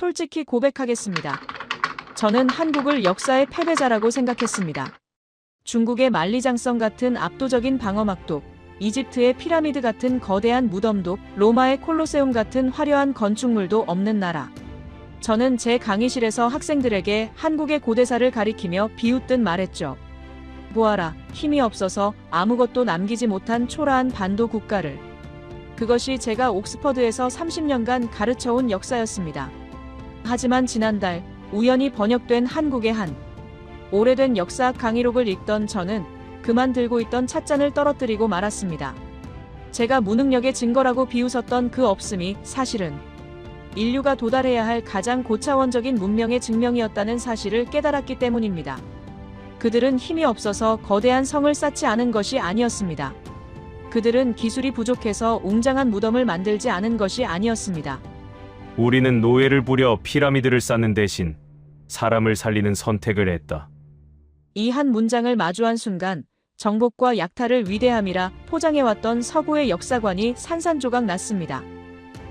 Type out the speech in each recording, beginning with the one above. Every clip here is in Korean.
솔직히 고백하겠습니다. 저는 한국을 역사의 패배자라고 생각했습니다. 중국의 만리장성 같은 압도적인 방어막도, 이집트의 피라미드 같은 거대한 무덤도, 로마의 콜로세움 같은 화려한 건축물도 없는 나라. 저는 제 강의실에서 학생들에게 한국의 고대사를 가리키며 비웃듯 말했죠. 보아라, 힘이 없어서 아무것도 남기지 못한 초라한 반도 국가를. 그것이 제가 옥스퍼드에서 30년간 가르쳐온 역사였습니다. 하지만 지난달 우연히 번역된 한국의 한 오래된 역사학 강의록을 읽던 저는 그만 들고 있던 찻잔을 떨어뜨리고 말았습니다. 제가 무능력의 증거라고 비웃었던 그 없음이 사실은 인류가 도달해야 할 가장 고차원적인 문명의 증명이었다는 사실을 깨달았기 때문입니다. 그들은 힘이 없어서 거대한 성을 쌓지 않은 것이 아니었습니다. 그들은 기술이 부족해서 웅장한 무덤을 만들지 않은 것이 아니었습니다. 우리는 노예를 부려 피라미드를 쌓는 대신 사람을 살리는 선택을 했다. 이 한 문장을 마주한 순간 정복과 약탈을 위대함이라 포장해왔던 서구의 역사관이 산산조각 났습니다.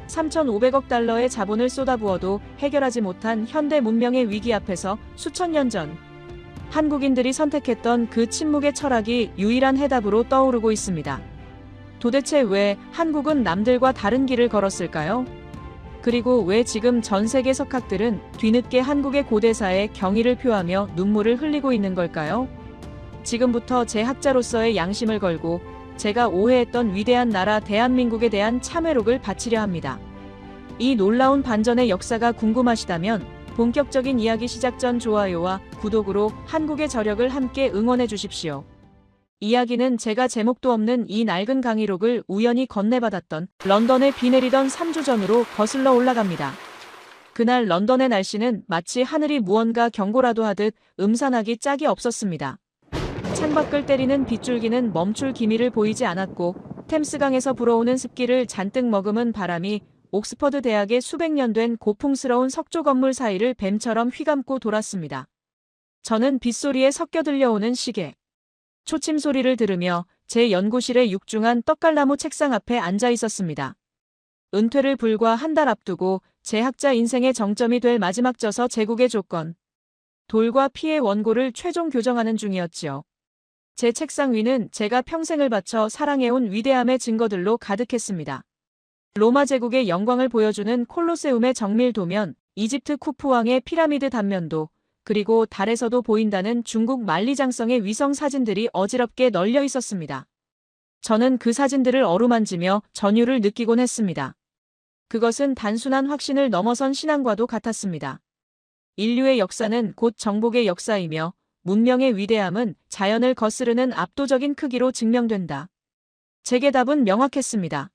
3,500억 달러의 자본을 쏟아부어도 해결하지 못한 현대 문명의 위기 앞에서 수천 년 전 한국인들이 선택했던 그 침묵의 철학이 유일한 해답으로 떠오르고 있습니다. 도대체 왜 한국은 남들과 다른 길을 걸었을까요? 그리고 왜 지금 전 세계 석학들은 뒤늦게 한국의 고대사에 경의를 표하며 눈물을 흘리고 있는 걸까요? 지금부터 제 학자로서의 양심을 걸고 제가 오해했던 위대한 나라 대한민국에 대한 참회록을 바치려 합니다. 이 놀라운 반전의 역사가 궁금하시다면 본격적인 이야기 시작 전 좋아요와 구독으로 한국의 저력을 함께 응원해 주십시오. 이야기는 제가 제목도 없는 이 낡은 강의록을 우연히 건네받았던 런던에 비 내리던 3주 전으로 거슬러 올라갑니다. 그날 런던의 날씨는 마치 하늘이 무언가 경고라도 하듯 음산하기 짝이 없었습니다. 창밖을 때리는 빗줄기는 멈출 기미를 보이지 않았고 템스강에서 불어오는 습기를 잔뜩 머금은 바람이 옥스퍼드 대학의 수백 년 된 고풍스러운 석조 건물 사이를 뱀처럼 휘감고 돌았습니다. 저는 빗소리에 섞여 들려오는 시계, 초침 소리를 들으며 제 연구실의 육중한 떡갈나무 책상 앞에 앉아 있었습니다. 은퇴를 불과 한 달 앞두고 제 학자 인생의 정점이 될 마지막 저서 제국의 조건, 돌과 피의 원고를 최종 교정하는 중이었지요. 제 책상 위는 제가 평생을 바쳐 사랑해온 위대함의 증거들로 가득했습니다. 로마 제국의 영광을 보여주는 콜로세움의 정밀 도면, 이집트 쿠프 왕의 피라미드 단면도, 그리고 달에서도 보인다는 중국 만리장성의 위성 사진들이 어지럽게 널려 있었습니다. 저는 그 사진들을 어루만지며 전율을 느끼곤 했습니다. 그것은 단순한 확신을 넘어선 신앙과도 같았습니다. 인류의 역사는 곧 정복의 역사이며 문명의 위대함은 자연을 거스르는 압도적인 크기로 증명된다. 제게 답은 명확했습니다.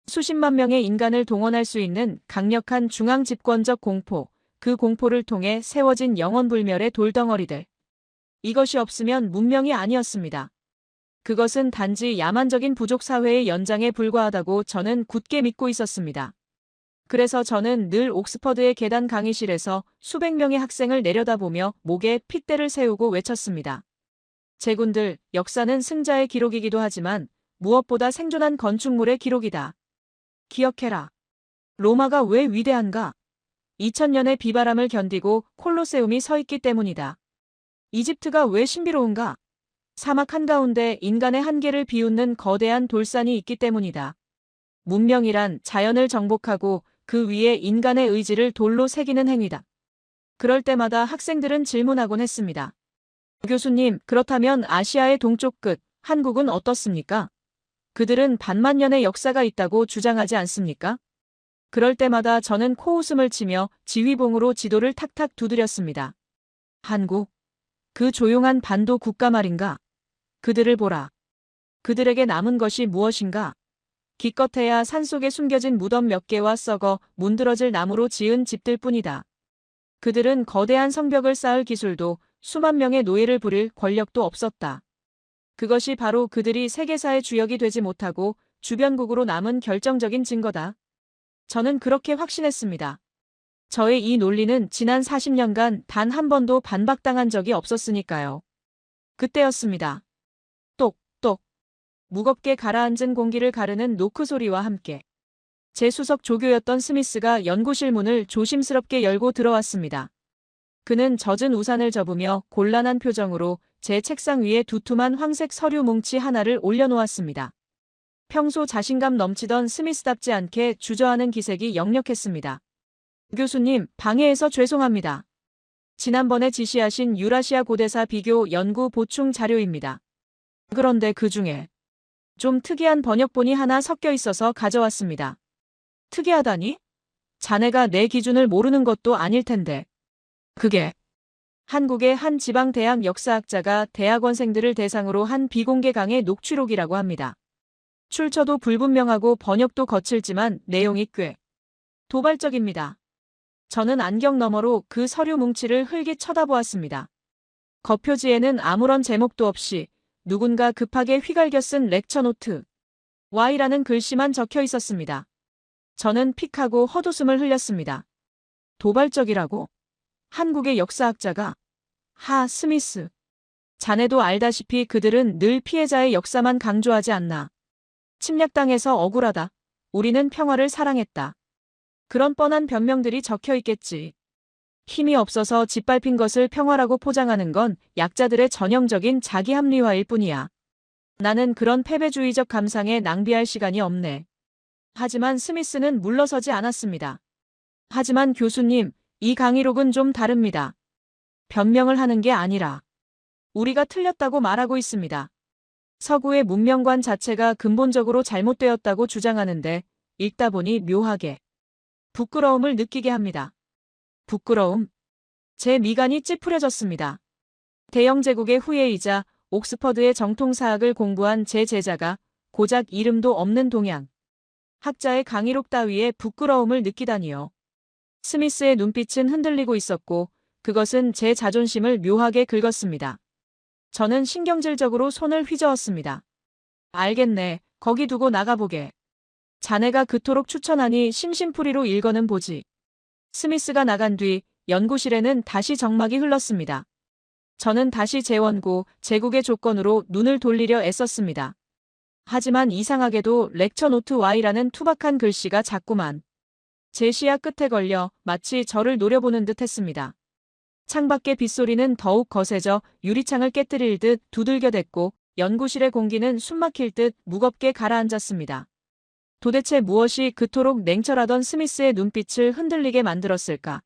수십만 명의 인간을 동원할 수 있는 강력한 중앙 집권적 공포, 그 공포를 통해 세워진 영원불멸의 돌덩어리들. 이것이 없으면 문명이 아니었습니다. 그것은 단지 야만적인 부족 사회의 연장에 불과하다고 저는 굳게 믿고 있었습니다. 그래서 저는 늘 옥스퍼드의 계단 강의실에서 수백 명의 학생을 내려다보며 목에 핏대를 세우고 외쳤습니다. 제군들, 역사는 승자의 기록이기도 하지만 무엇보다 생존한 건축물의 기록이다. 기억해라. 로마가 왜 위대한가? 2000년의 비바람을 견디고 콜로세움이 서 있기 때문이다. 이집트가 왜 신비로운가? 사막 한가운데 인간의 한계를 비웃는 거대한 돌산이 있기 때문이다. 문명이란 자연을 정복하고 그 위에 인간의 의지를 돌로 새기는 행위다. 그럴 때마다 학생들은 질문하곤 했습니다. 교수님, 그렇다면 아시아의 동쪽 끝, 한국은 어떻습니까? 그들은 반만 년의 역사가 있다고 주장하지 않습니까? 그럴 때마다 저는 코웃음을 치며 지휘봉으로 지도를 탁탁 두드렸습니다. 한국, 그 조용한 반도 국가 말인가? 그들을 보라. 그들에게 남은 것이 무엇인가? 기껏해야 산속에 숨겨진 무덤 몇 개와 썩어 문드러질 나무로 지은 집들 뿐이다. 그들은 거대한 성벽을 쌓을 기술도 수만 명의 노예를 부릴 권력도 없었다. 그것이 바로 그들이 세계사의 주역이 되지 못하고 주변국으로 남은 결정적인 증거다. 저는 그렇게 확신했습니다. 저의 이 논리는 지난 40년간 단 한 번도 반박당한 적이 없었으니까요. 그때였습니다. 똑똑. 무겁게 가라앉은 공기를 가르는 노크 소리와 함께 제 수석 조교였던 스미스가 연구실 문을 조심스럽게 열고 들어왔습니다. 그는 젖은 우산을 접으며 곤란한 표정으로 제 책상 위에 두툼한 황색 서류 뭉치 하나를 올려놓았습니다. 평소 자신감 넘치던 스미스답지 않게 주저하는 기색이 역력했습니다. 교수님, 방해해서 죄송합니다. 지난번에 지시하신 유라시아 고대사 비교 연구 보충 자료입니다. 그런데 그 중에 좀 특이한 번역본이 하나 섞여 있어서 가져왔습니다. 특이하다니? 자네가 내 기준을 모르는 것도 아닐 텐데. 그게 한국의 한 지방대학 역사학자가 대학원생들을 대상으로 한 비공개 강의 녹취록이라고 합니다. 출처도 불분명하고 번역도 거칠지만 내용이 꽤 도발적입니다. 저는 안경 너머로 그 서류 뭉치를 흘깃 쳐다보았습니다. 겉표지에는 아무런 제목도 없이 누군가 급하게 휘갈겨 쓴 렉처 노트 Y라는 글씨만 적혀 있었습니다. 저는 픽하고 헛웃음을 흘렸습니다. 도발적이라고? 한국의 역사학자가? 하, 스미스. 자네도 알다시피 그들은 늘 피해자의 역사만 강조하지 않나. 침략당해서 억울하다. 우리는 평화를 사랑했다. 그런 뻔한 변명들이 적혀 있겠지. 힘이 없어서 짓밟힌 것을 평화라고 포장하는 건 약자들의 전형적인 자기 합리화일 뿐이야. 나는 그런 패배주의적 감상에 낭비할 시간이 없네. 하지만 스미스는 물러서지 않았습니다. 하지만 교수님, 이 강의록은 좀 다릅니다. 변명을 하는 게 아니라 우리가 틀렸다고 말하고 있습니다. 서구의 문명관 자체가 근본적으로 잘못되었다고 주장하는데 읽다 보니 묘하게 부끄러움을 느끼게 합니다. 부끄러움? 제 미간이 찌푸려졌습니다. 대영 제국의 후예이자 옥스퍼드의 정통사학을 공부한 제 제자가 고작 이름도 없는 동양 학자의 강의록 따위에 부끄러움을 느끼다니요. 스미스의 눈빛은 흔들리고 있었고 그것은 제 자존심을 묘하게 긁었습니다. 저는 신경질적으로 손을 휘저었습니다. 알겠네. 거기 두고 나가보게. 자네가 그토록 추천하니 심심풀이로 읽어는 보지. 스미스가 나간 뒤 연구실에는 다시 정막이 흘렀습니다. 저는 다시 재원고, 제국의 조건으로 눈을 돌리려 애썼습니다. 하지만 이상하게도 렉처 노트 Y라는 투박한 글씨가 자꾸만 제 시야 끝에 걸려 마치 저를 노려보는 듯 했습니다. 창밖의 빗소리는 더욱 거세져 유리창을 깨뜨릴 듯 두들겨댔고 연구실의 공기는 숨막힐 듯 무겁게 가라앉았습니다. 도대체 무엇이 그토록 냉철하던 스미스의 눈빛을 흔들리게 만들었을까?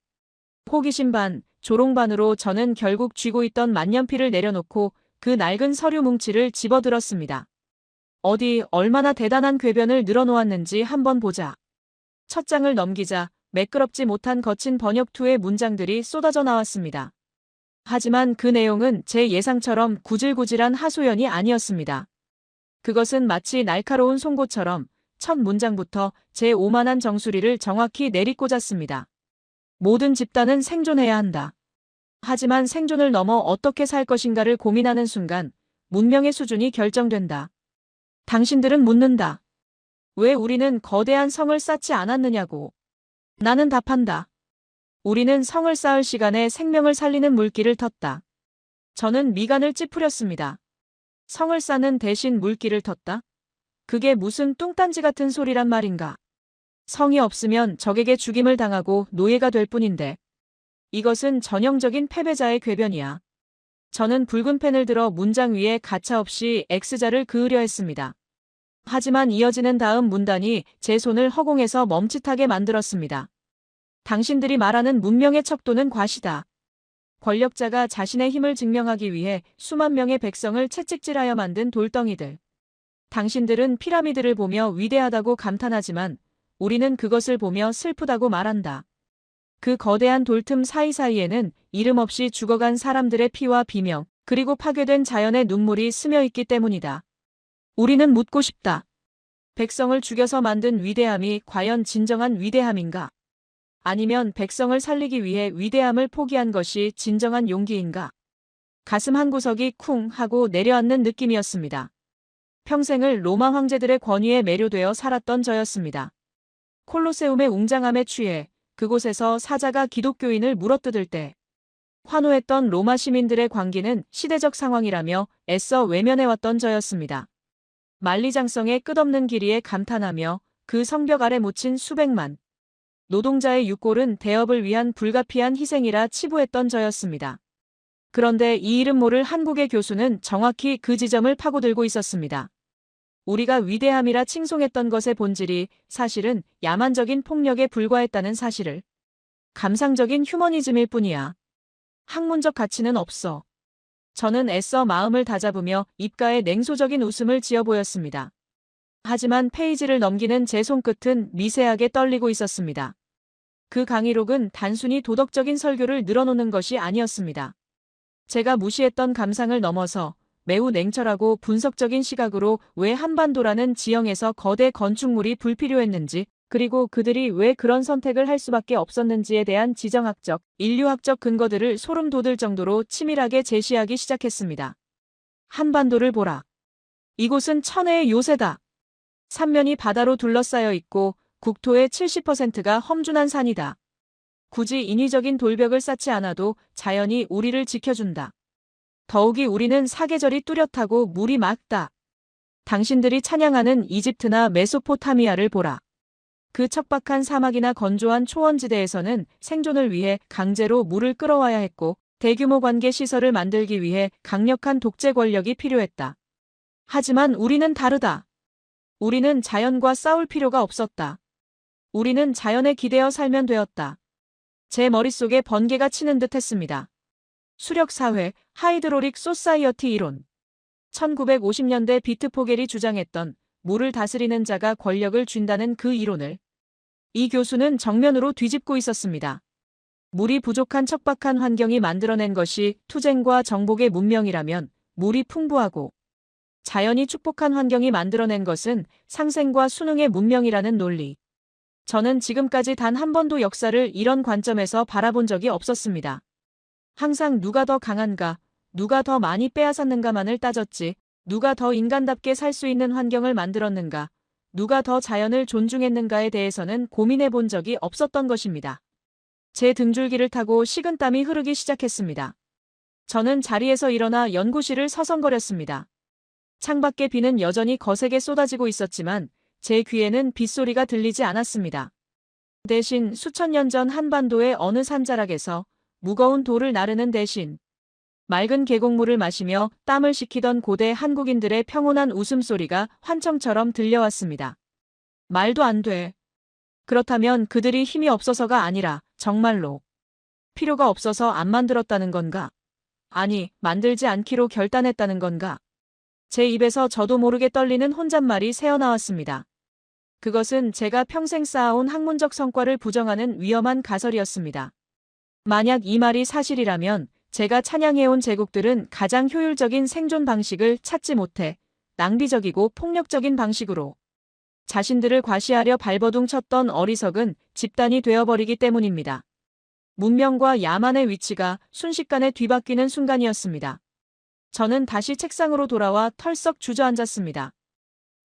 호기심 반, 조롱 반으로 저는 결국 쥐고 있던 만년필을 내려놓고 그 낡은 서류 뭉치를 집어들었습니다. 어디 얼마나 대단한 궤변을 늘어놓았는지 한번 보자. 첫 장을 넘기자 매끄럽지 못한 거친 번역투의 문장들이 쏟아져 나왔습니다. 하지만 그 내용은 제 예상처럼 구질구질한 하소연이 아니었습니다. 그것은 마치 날카로운 송곳처럼 첫 문장부터 제 오만한 정수리를 정확히 내리꽂았습니다. 모든 집단은 생존해야 한다. 하지만 생존을 넘어 어떻게 살 것인가를 고민하는 순간 문명의 수준이 결정된다. 당신들은 묻는다. 왜 우리는 거대한 성을 쌓지 않았느냐고. 나는 답한다. 우리는 성을 쌓을 시간에 생명을 살리는 물길을 텄다. 저는 미간을 찌푸렸습니다. 성을 쌓는 대신 물길을 텄다? 그게 무슨 뚱딴지 같은 소리란 말인가. 성이 없으면 적에게 죽임을 당하고 노예가 될 뿐인데. 이것은 전형적인 패배자의 궤변이야. 저는 붉은 펜을 들어 문장 위에 가차없이 X자를 그으려 했습니다. 하지만 이어지는 다음 문단이 제 손을 허공에서 멈칫하게 만들었습니다. 당신들이 말하는 문명의 척도는 과시다. 권력자가 자신의 힘을 증명하기 위해 수만 명의 백성을 채찍질하여 만든 돌덩이들. 당신들은 피라미드를 보며 위대하다고 감탄하지만 우리는 그것을 보며 슬프다고 말한다. 그 거대한 돌틈 사이사이에는 이름 없이 죽어간 사람들의 피와 비명, 그리고 파괴된 자연의 눈물이 스며 있기 때문이다. 우리는 묻고 싶다. 백성을 죽여서 만든 위대함이 과연 진정한 위대함인가? 아니면 백성을 살리기 위해 위대함을 포기한 것이 진정한 용기인가? 가슴 한구석이 쿵 하고 내려앉는 느낌이었습니다. 평생을 로마 황제들의 권위에 매료되어 살았던 저였습니다. 콜로세움의 웅장함에 취해 그곳에서 사자가 기독교인을 물어뜯을 때 환호했던 로마 시민들의 광기는 시대적 상황이라며 애써 외면해왔던 저였습니다. 만리장성의 끝없는 길이에 감탄하며 그 성벽 아래 묻힌 수백만 노동자의 육골은 대업을 위한 불가피한 희생이라 치부했던 저였습니다. 그런데 이 이름 모를 한국의 교수는 정확히 그 지점을 파고들고 있었습니다. 우리가 위대함이라 칭송했던 것의 본질이 사실은 야만적인 폭력에 불과했다는 사실을. 감상적인 휴머니즘일 뿐이야. 학문적 가치는 없어. 저는 애써 마음을 다잡으며 입가에 냉소적인 웃음을 지어 보였습니다. 하지만 페이지를 넘기는 제 손끝은 미세하게 떨리고 있었습니다. 그 강의록은 단순히 도덕적인 설교를 늘어놓는 것이 아니었습니다. 제가 무시했던 감상을 넘어서 매우 냉철하고 분석적인 시각으로 왜 한반도라는 지형에서 거대 건축물이 불필요했는지, 그리고 그들이 왜 그런 선택을 할 수밖에 없었는지에 대한 지정학적, 인류학적 근거들을 소름 돋을 정도로 치밀하게 제시하기 시작했습니다. 한반도를 보라. 이곳은 천혜의 요새다. 삼면이 바다로 둘러싸여 있고 국토의 70%가 험준한 산이다. 굳이 인위적인 돌벽을 쌓지 않아도 자연이 우리를 지켜준다. 더욱이 우리는 사계절이 뚜렷하고 물이 맑다. 당신들이 찬양하는 이집트나 메소포타미아를 보라. 그 척박한 사막이나 건조한 초원지대에서는 생존을 위해 강제로 물을 끌어와야 했고 대규모 관계 시설을 만들기 위해 강력한 독재 권력이 필요했다. 하지만 우리는 다르다. 우리는 자연과 싸울 필요가 없었다. 우리는 자연에 기대어 살면 되었다. 제 머릿속에 번개가 치는 듯 했습니다. 수력사회, 하이드로릭 소사이어티 이론. 1950년대 비트 포겔이 주장했던 물을 다스리는 자가 권력을 쥔다는 그 이론을 이 교수는 정면으로 뒤집고 있었습니다. 물이 부족한 척박한 환경이 만들어낸 것이 투쟁과 정복의 문명이라면 물이 풍부하고 자연이 축복한 환경이 만들어낸 것은 상생과 순응의 문명이라는 논리. 저는 지금까지 단 한 번도 역사를 이런 관점에서 바라본 적이 없었습니다. 항상 누가 더 강한가, 누가 더 많이 빼앗았는가만을 따졌지, 누가 더 인간답게 살 수 있는 환경을 만들었는가, 누가 더 자연을 존중했는가에 대해서는 고민해 본 적이 없었던 것입니다. 제 등줄기를 타고 식은땀이 흐르기 시작했습니다. 저는 자리에서 일어나 연구실을 서성거렸습니다. 창밖에 비는 여전히 거세게 쏟아지고 있었지만 제 귀에는 빗소리가 들리지 않았습니다. 대신 수천 년 전 한반도의 어느 산자락에서 무거운 돌을 나르는 대신 맑은 계곡물을 마시며 땀을 식히던 고대 한국인들의 평온한 웃음소리가 환청처럼 들려왔습니다. 말도 안 돼. 그렇다면 그들이 힘이 없어서가 아니라 정말로 필요가 없어서 안 만들었다는 건가? 아니, 만들지 않기로 결단했다는 건가? 제 입에서 저도 모르게 떨리는 혼잣말이 새어나왔습니다. 그것은 제가 평생 쌓아온 학문적 성과를 부정하는 위험한 가설이었습니다. 만약 이 말이 사실이라면 제가 찬양해온 제국들은 가장 효율적인 생존 방식을 찾지 못해 낭비적이고 폭력적인 방식으로 자신들을 과시하려 발버둥 쳤던 어리석은 집단이 되어버리기 때문입니다. 문명과 야만의 위치가 순식간에 뒤바뀌는 순간이었습니다. 저는 다시 책상으로 돌아와 털썩 주저앉았습니다.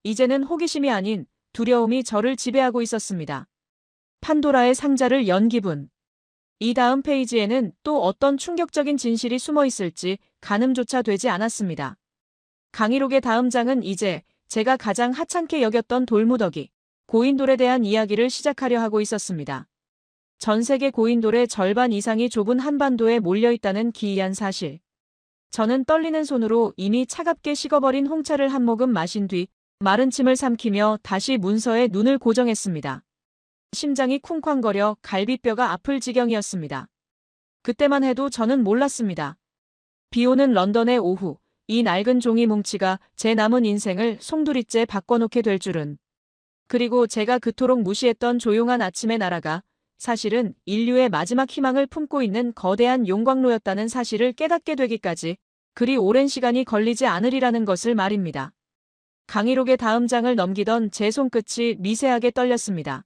이제는 호기심이 아닌 두려움이 저를 지배하고 있었습니다. 판도라의 상자를 연 기분. 이 다음 페이지에는 또 어떤 충격적인 진실이 숨어 있을지 가늠조차 되지 않았습니다. 강의록의 다음 장은 이제 제가 가장 하찮게 여겼던 돌무더기, 고인돌에 대한 이야기를 시작하려 하고 있었습니다. 전 세계 고인돌의 절반 이상이 좁은 한반도에 몰려있다는 기이한 사실. 저는 떨리는 손으로 이미 차갑게 식어버린 홍차를 한 모금 마신 뒤 마른 침을 삼키며 다시 문서에 눈을 고정했습니다. 심장이 쿵쾅거려 갈비뼈가 아플 지경이었습니다. 그때만 해도 저는 몰랐습니다. 비오는 런던의 오후, 이 낡은 종이 뭉치가 제 남은 인생을 송두리째 바꿔놓게 될 줄은. 그리고 제가 그토록 무시했던 조용한 아침의 나라가 사실은 인류의 마지막 희망을 품고 있는 거대한 용광로였다는 사실을 깨닫게 되기까지 그리 오랜 시간이 걸리지 않으리라는 것을 말입니다. 강의록의 다음 장을 넘기던 제 손끝이 미세하게 떨렸습니다.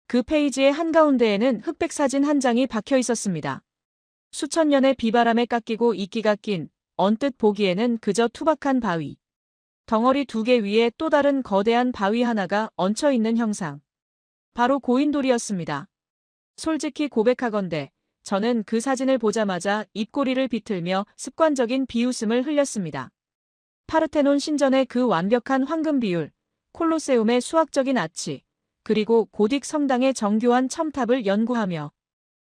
그 페이지의 한가운데에는 흑백 사진 한 장이 박혀 있었습니다. 수천 년의 비바람에 깎이고 이끼가 낀 언뜻 보기에는 그저 투박한 바위. 덩어리 두 개 위에 또 다른 거대한 바위 하나가 얹혀 있는 형상. 바로 고인돌이었습니다. 솔직히 고백하건대 저는 그 사진을 보자마자 입꼬리를 비틀며 습관적인 비웃음을 흘렸습니다. 파르테논 신전의 그 완벽한 황금 비율, 콜로세움의 수학적인 아치, 그리고 고딕 성당의 정교한 첨탑을 연구하며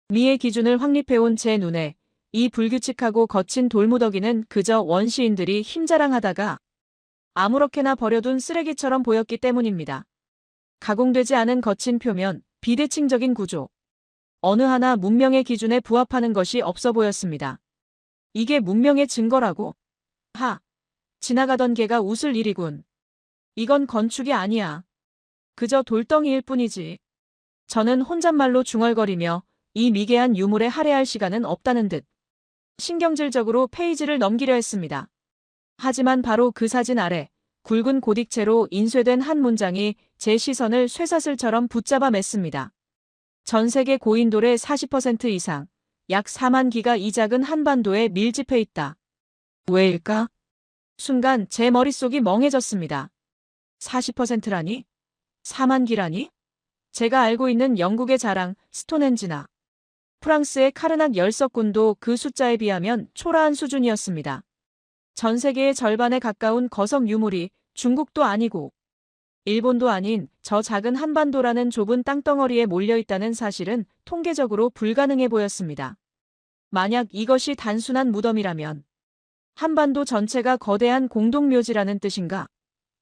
미의 기준을 확립해온 제 눈에 이 불규칙하고 거친 돌무더기는 그저 원시인들이 힘자랑하다가 아무렇게나 버려둔 쓰레기처럼 보였기 때문입니다. 가공되지 않은 거친 표면, 비대칭적인 구조. 어느 하나 문명의 기준에 부합하는 것이 없어 보였습니다. 이게 문명의 증거라고? 지나가던 개가 웃을 일이군. 이건 건축이 아니야. 그저 돌덩이일 뿐이지. 저는 혼잣말로 중얼거리며 이 미개한 유물에 할애할 시간은 없다는 듯 신경질적으로 페이지를 넘기려 했습니다. 하지만 바로 그 사진 아래 굵은 고딕체로 인쇄된 한 문장이 제 시선을 쇠사슬처럼 붙잡아 맸습니다. 전 세계 고인돌의 40% 이상, 약 4만 기가 이 작은 한반도에 밀집해 있다. 왜일까? 순간 제 머릿속이 멍해졌습니다. 40%라니? 4만 기라니? 제가 알고 있는 영국의 자랑 스톤헨지나 프랑스의 카르낙 열석군도 그 숫자에 비하면 초라한 수준이었습니다. 전 세계의 절반에 가까운 거석 유물이 중국도 아니고 일본도 아닌 저 작은 한반도라는 좁은 땅덩어리에 몰려있다는 사실은 통계적으로 불가능해 보였습니다. 만약 이것이 단순한 무덤이라면 한반도 전체가 거대한 공동묘지라는 뜻인가?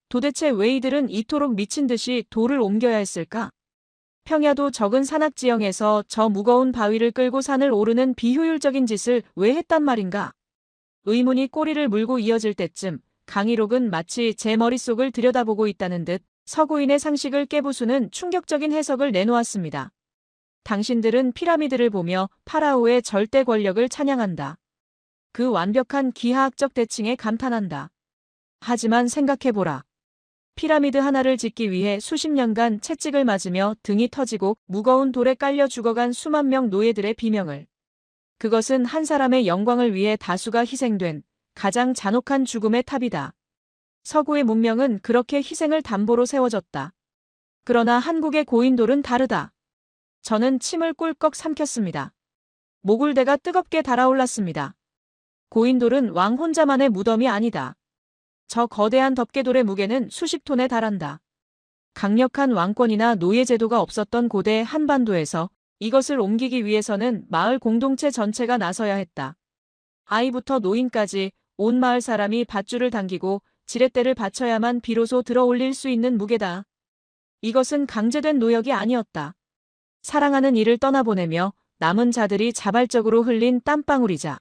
도대체 왜 이들은 이토록 미친 듯이 돌을 옮겨야 했을까? 평야도 적은 산악지형에서 저 무거운 바위를 끌고 산을 오르는 비효율적인 짓을 왜 했단 말인가? 의문이 꼬리를 물고 이어질 때쯤 강희록은 마치 제 머릿속을 들여다보고 있다는 듯 서구인의 상식을 깨부수는 충격적인 해석을 내놓았습니다. 당신들은 피라미드를 보며 파라오의 절대 권력을 찬양한다. 그 완벽한 기하학적 대칭에 감탄한다. 하지만 생각해보라. 피라미드 하나를 짓기 위해 수십 년간 채찍을 맞으며 등이 터지고 무거운 돌에 깔려 죽어간 수만 명 노예들의 비명을. 그것은 한 사람의 영광을 위해 다수가 희생된 가장 잔혹한 죽음의 탑이다. 서구의 문명은 그렇게 희생을 담보로 세워졌다. 그러나 한국의 고인돌은 다르다. 저는 침을 꿀꺽 삼켰습니다. 목울대가 뜨겁게 달아올랐습니다. 고인돌은 왕 혼자만의 무덤이 아니다. 저 거대한 덮개돌의 무게는 수십 톤에 달한다. 강력한 왕권이나 노예제도가 없었던 고대 한반도에서 이것을 옮기기 위해서는 마을 공동체 전체가 나서야 했다. 아이부터 노인까지 온 마을 사람이 밧줄을 당기고 지렛대를 받쳐야만 비로소 들어 올릴 수 있는 무게다. 이것은 강제된 노역이 아니었다. 사랑하는 이를 떠나보내며 남은 자들이 자발적으로 흘린 땀방울이자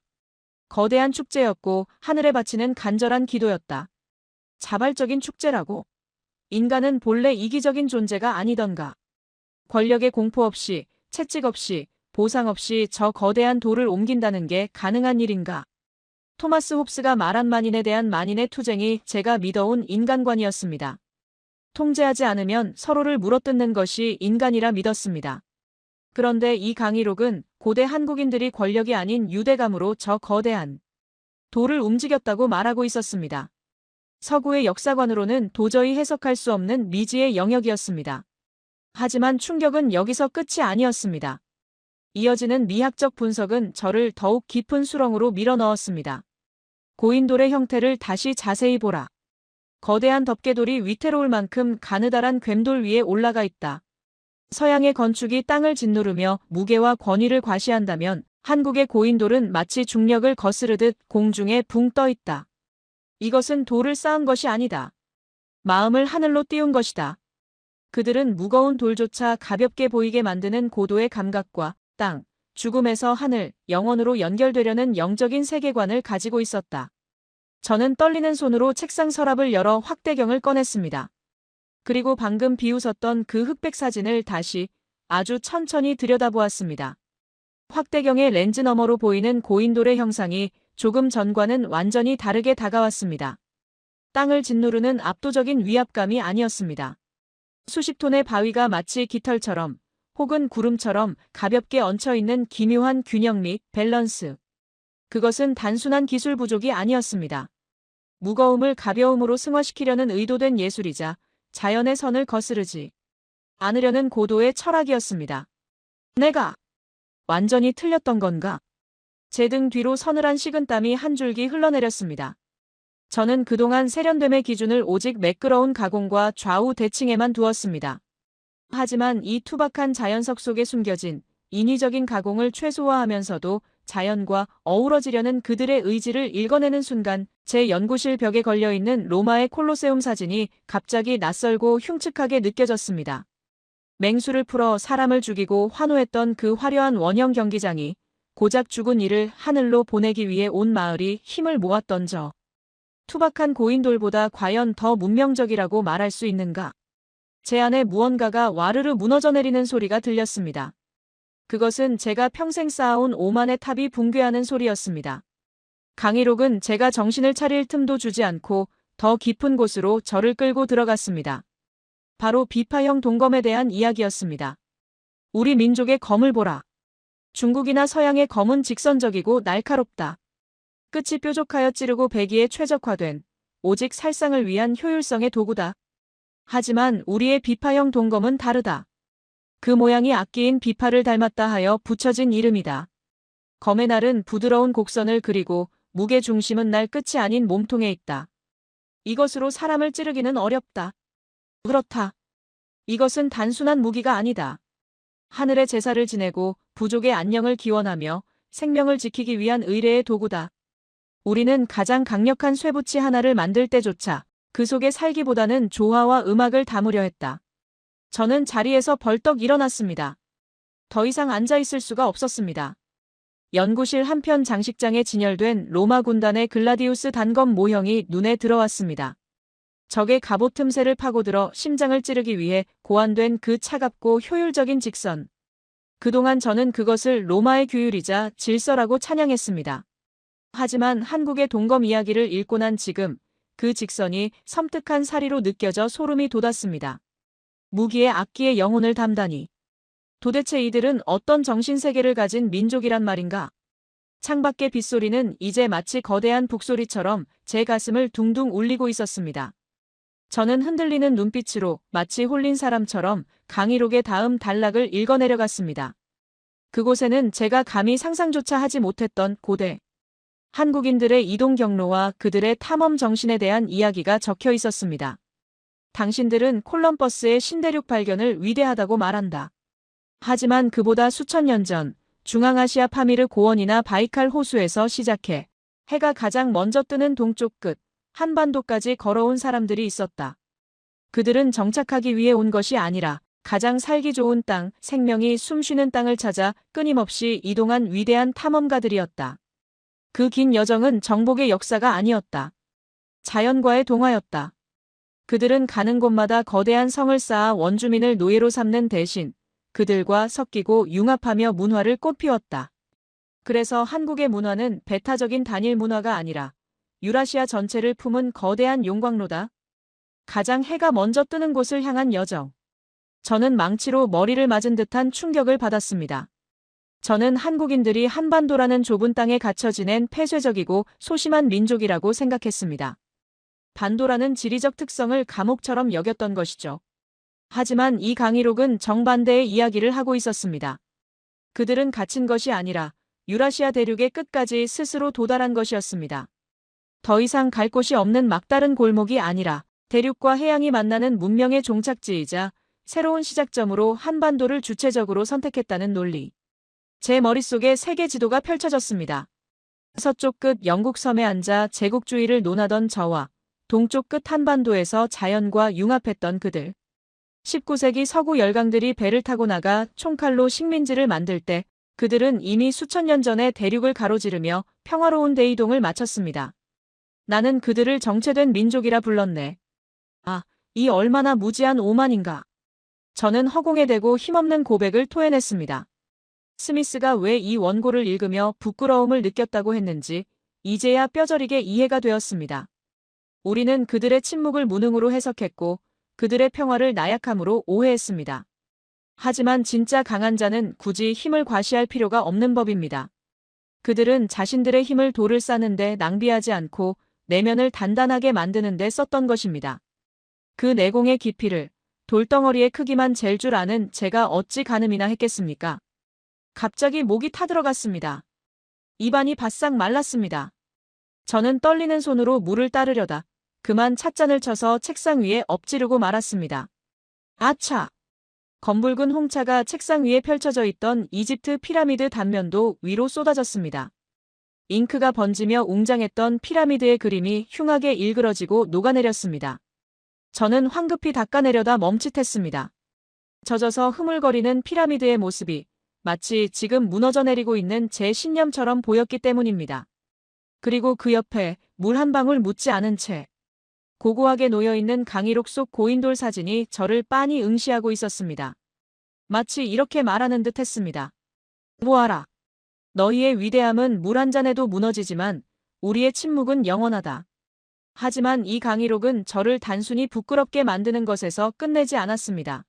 거대한 축제였고 하늘에 바치는 간절한 기도였다. 자발적인 축제라고? 인간은 본래 이기적인 존재가 아니던가. 권력의 공포 없이, 채찍 없이, 보상 없이 저 거대한 돌을 옮긴다는 게 가능한 일인가? 토마스 홉스가 말한 만인에 대한 만인의 투쟁이 제가 믿어온 인간관이었습니다. 통제하지 않으면 서로를 물어뜯는 것이 인간이라 믿었습니다. 그런데 이 강희록은 고대 한국인들이 권력이 아닌 유대감으로 저 거대한 돌을 움직였다고 말하고 있었습니다. 서구의 역사관으로는 도저히 해석할 수 없는 미지의 영역이었습니다. 하지만 충격은 여기서 끝이 아니었습니다. 이어지는 미학적 분석은 저를 더욱 깊은 수렁으로 밀어넣었습니다. 고인돌의 형태를 다시 자세히 보라. 거대한 덮개돌이 위태로울 만큼 가느다란 괸돌 위에 올라가 있다. 서양의 건축이 땅을 짓누르며 무게와 권위를 과시한다면 한국의 고인돌은 마치 중력을 거스르듯 공중에 붕 떠 있다. 이것은 돌을 쌓은 것이 아니다. 마음을 하늘로 띄운 것이다. 그들은 무거운 돌조차 가볍게 보이게 만드는 고도의 감각과 땅, 죽음에서 하늘, 영원으로 연결되려는 영적인 세계관을 가지고 있었다. 저는 떨리는 손으로 책상 서랍을 열어 확대경을 꺼냈습니다. 그리고 방금 비웃었던 그 흑백 사진을 다시 아주 천천히 들여다보았습니다. 확대경의 렌즈 너머로 보이는 고인돌의 형상이 조금 전과는 완전히 다르게 다가왔습니다. 땅을 짓누르는 압도적인 위압감이 아니었습니다. 수십 톤의 바위가 마치 깃털처럼 혹은 구름처럼 가볍게 얹혀있는 기묘한 균형 및 밸런스. 그것은 단순한 기술 부족이 아니었습니다. 무거움을 가벼움으로 승화시키려는 의도된 예술이자 자연의 선을 거스르지 않으려는 고도의 철학이었습니다. 내가 완전히 틀렸던 건가? 제 등 뒤로 서늘한 식은땀이 한 줄기 흘러내렸습니다. 저는 그동안 세련됨의 기준을 오직 매끄러운 가공과 좌우 대칭에만 두었습니다. 하지만 이 투박한 자연석 속에 숨겨진 인위적인 가공을 최소화하면서도 자연과 어우러지려는 그들의 의지를 읽어내는 순간 제 연구실 벽에 걸려있는 로마의 콜로세움 사진이 갑자기 낯설고 흉측하게 느껴졌습니다. 맹수를 풀어 사람을 죽이고 환호했던 그 화려한 원형 경기장이 고작 죽은 이를 하늘로 보내기 위해 온 마을이 힘을 모았던 저 투박한 고인돌보다 과연 더 문명적이라고 말할 수 있는가? 제 안에 무언가가 와르르 무너져 내리는 소리가 들렸습니다. 그것은 제가 평생 쌓아온 오만의 탑이 붕괴하는 소리였습니다. 강희록은 제가 정신을 차릴 틈도 주지 않고 더 깊은 곳으로 저를 끌고 들어갔습니다. 바로 비파형 동검에 대한 이야기였습니다. 우리 민족의 검을 보라. 중국이나 서양의 검은 직선적이고 날카롭다. 끝이 뾰족하여 찌르고 배기에 최적화된 오직 살상을 위한 효율성의 도구다. 하지만 우리의 비파형 동검은 다르다. 그 모양이 악기인 비파를 닮았다 하여 붙여진 이름이다. 검의 날은 부드러운 곡선을 그리고 무게 중심은 날 끝이 아닌 몸통에 있다. 이것으로 사람을 찌르기는 어렵다. 그렇다. 이것은 단순한 무기가 아니다. 하늘의 제사를 지내고 부족의 안녕을 기원하며 생명을 지키기 위한 의례의 도구다. 우리는 가장 강력한 쇠붙이 하나를 만들 때조차 그 속에 살기보다는 조화와 음악을 담으려 했다. 저는 자리에서 벌떡 일어났습니다. 더 이상 앉아있을 수가 없었습니다. 연구실 한편 장식장에 진열된 로마 군단의 글라디우스 단검 모형이 눈에 들어왔습니다. 적의 갑옷 틈새를 파고들어 심장을 찌르기 위해 고안된 그 차갑고 효율적인 직선. 그동안 저는 그것을 로마의 규율이자 질서라고 찬양했습니다. 하지만 한국의 동검 이야기를 읽고 난 지금 그 직선이 섬뜩한 사리로 느껴져 소름이 돋았습니다. 무기의 악기의 영혼을 담다니. 도대체 이들은 어떤 정신세계를 가진 민족이란 말인가? 창밖의 빗소리는 이제 마치 거대한 북소리처럼 제 가슴을 둥둥 울리고 있었습니다. 저는 흔들리는 눈빛으로 마치 홀린 사람처럼 강희록의 다음 단락을 읽어내려갔습니다. 그곳에는 제가 감히 상상조차 하지 못했던 고대 한국인들의 이동 경로와 그들의 탐험 정신에 대한 이야기가 적혀 있었습니다. 당신들은 콜럼버스의 신대륙 발견을 위대하다고 말한다. 하지만 그보다 수천 년 전 중앙아시아 파미르 고원이나 바이칼 호수에서 시작해 해가 가장 먼저 뜨는 동쪽 끝 한반도까지 걸어온 사람들이 있었다. 그들은 정착하기 위해 온 것이 아니라 가장 살기 좋은 땅, 생명이 숨쉬는 땅을 찾아 끊임없이 이동한 위대한 탐험가들이었다. 그 긴 여정은 정복의 역사가 아니었다. 자연과의 동화였다. 그들은 가는 곳마다 거대한 성을 쌓아 원주민을 노예로 삼는 대신 그들과 섞이고 융합하며 문화를 꽃피웠다. 그래서 한국의 문화는 배타적인 단일 문화가 아니라 유라시아 전체를 품은 거대한 용광로다. 가장 해가 먼저 뜨는 곳을 향한 여정. 저는 망치로 머리를 맞은 듯한 충격을 받았습니다. 저는 한국인들이 한반도라는 좁은 땅에 갇혀 지낸 폐쇄적이고 소심한 민족이라고 생각했습니다. 반도라는 지리적 특성을 감옥처럼 여겼던 것이죠. 하지만 이 강희록은 정반대의 이야기를 하고 있었습니다. 그들은 갇힌 것이 아니라 유라시아 대륙의 끝까지 스스로 도달한 것이었습니다. 더 이상 갈 곳이 없는 막다른 골목이 아니라 대륙과 해양이 만나는 문명의 종착지이자 새로운 시작점으로 한반도를 주체적으로 선택했다는 논리. 제 머릿속에 세계 지도가 펼쳐졌습니다. 서쪽 끝 영국 섬에 앉아 제국주의를 논하던 저와 동쪽 끝 한반도에서 자연과 융합했던 그들. 19세기 서구 열강들이 배를 타고 나가 총칼로 식민지를 만들 때 그들은 이미 수천 년 전에 대륙을 가로지르며 평화로운 대이동을 마쳤습니다. 나는 그들을 정체된 민족이라 불렀네. 아, 이 얼마나 무지한 오만인가. 저는 허공에 대고 힘없는 고백을 토해냈습니다. 스미스가 왜 이 원고를 읽으며 부끄러움을 느꼈다고 했는지 이제야 뼈저리게 이해가 되었습니다. 우리는 그들의 침묵을 무능으로 해석했고 그들의 평화를 나약함으로 오해했습니다. 하지만 진짜 강한 자는 굳이 힘을 과시할 필요가 없는 법입니다. 그들은 자신들의 힘을 돌을 싸는데 낭비하지 않고 내면을 단단하게 만드는 데 썼던 것입니다. 그 내공의 깊이를 돌덩어리의 크기만 잴 줄 아는 제가 어찌 가늠이나 했겠습니까? 갑자기 목이 타들어갔습니다. 입안이 바싹 말랐습니다. 저는 떨리는 손으로 물을 따르려다 그만 찻잔을 쳐서 책상 위에 엎지르고 말았습니다. 아차! 검붉은 홍차가 책상 위에 펼쳐져 있던 이집트 피라미드 단면도 위로 쏟아졌습니다. 잉크가 번지며 웅장했던 피라미드의 그림이 흉하게 일그러지고 녹아내렸습니다. 저는 황급히 닦아내려다 멈칫했습니다. 젖어서 흐물거리는 피라미드의 모습이 마치 지금 무너져 내리고 있는 제 신념처럼 보였기 때문입니다. 그리고 그 옆에 물 한 방울 묻지 않은 채 고고하게 놓여있는 강의록 속 고인돌 사진이 저를 빤히 응시하고 있었습니다. 마치 이렇게 말하는 듯 했습니다. 보아라. 너희의 위대함은 물 한 잔에도 무너지지만 우리의 침묵은 영원하다. 하지만 이 강의록은 저를 단순히 부끄럽게 만드는 것에서 끝내지 않았습니다.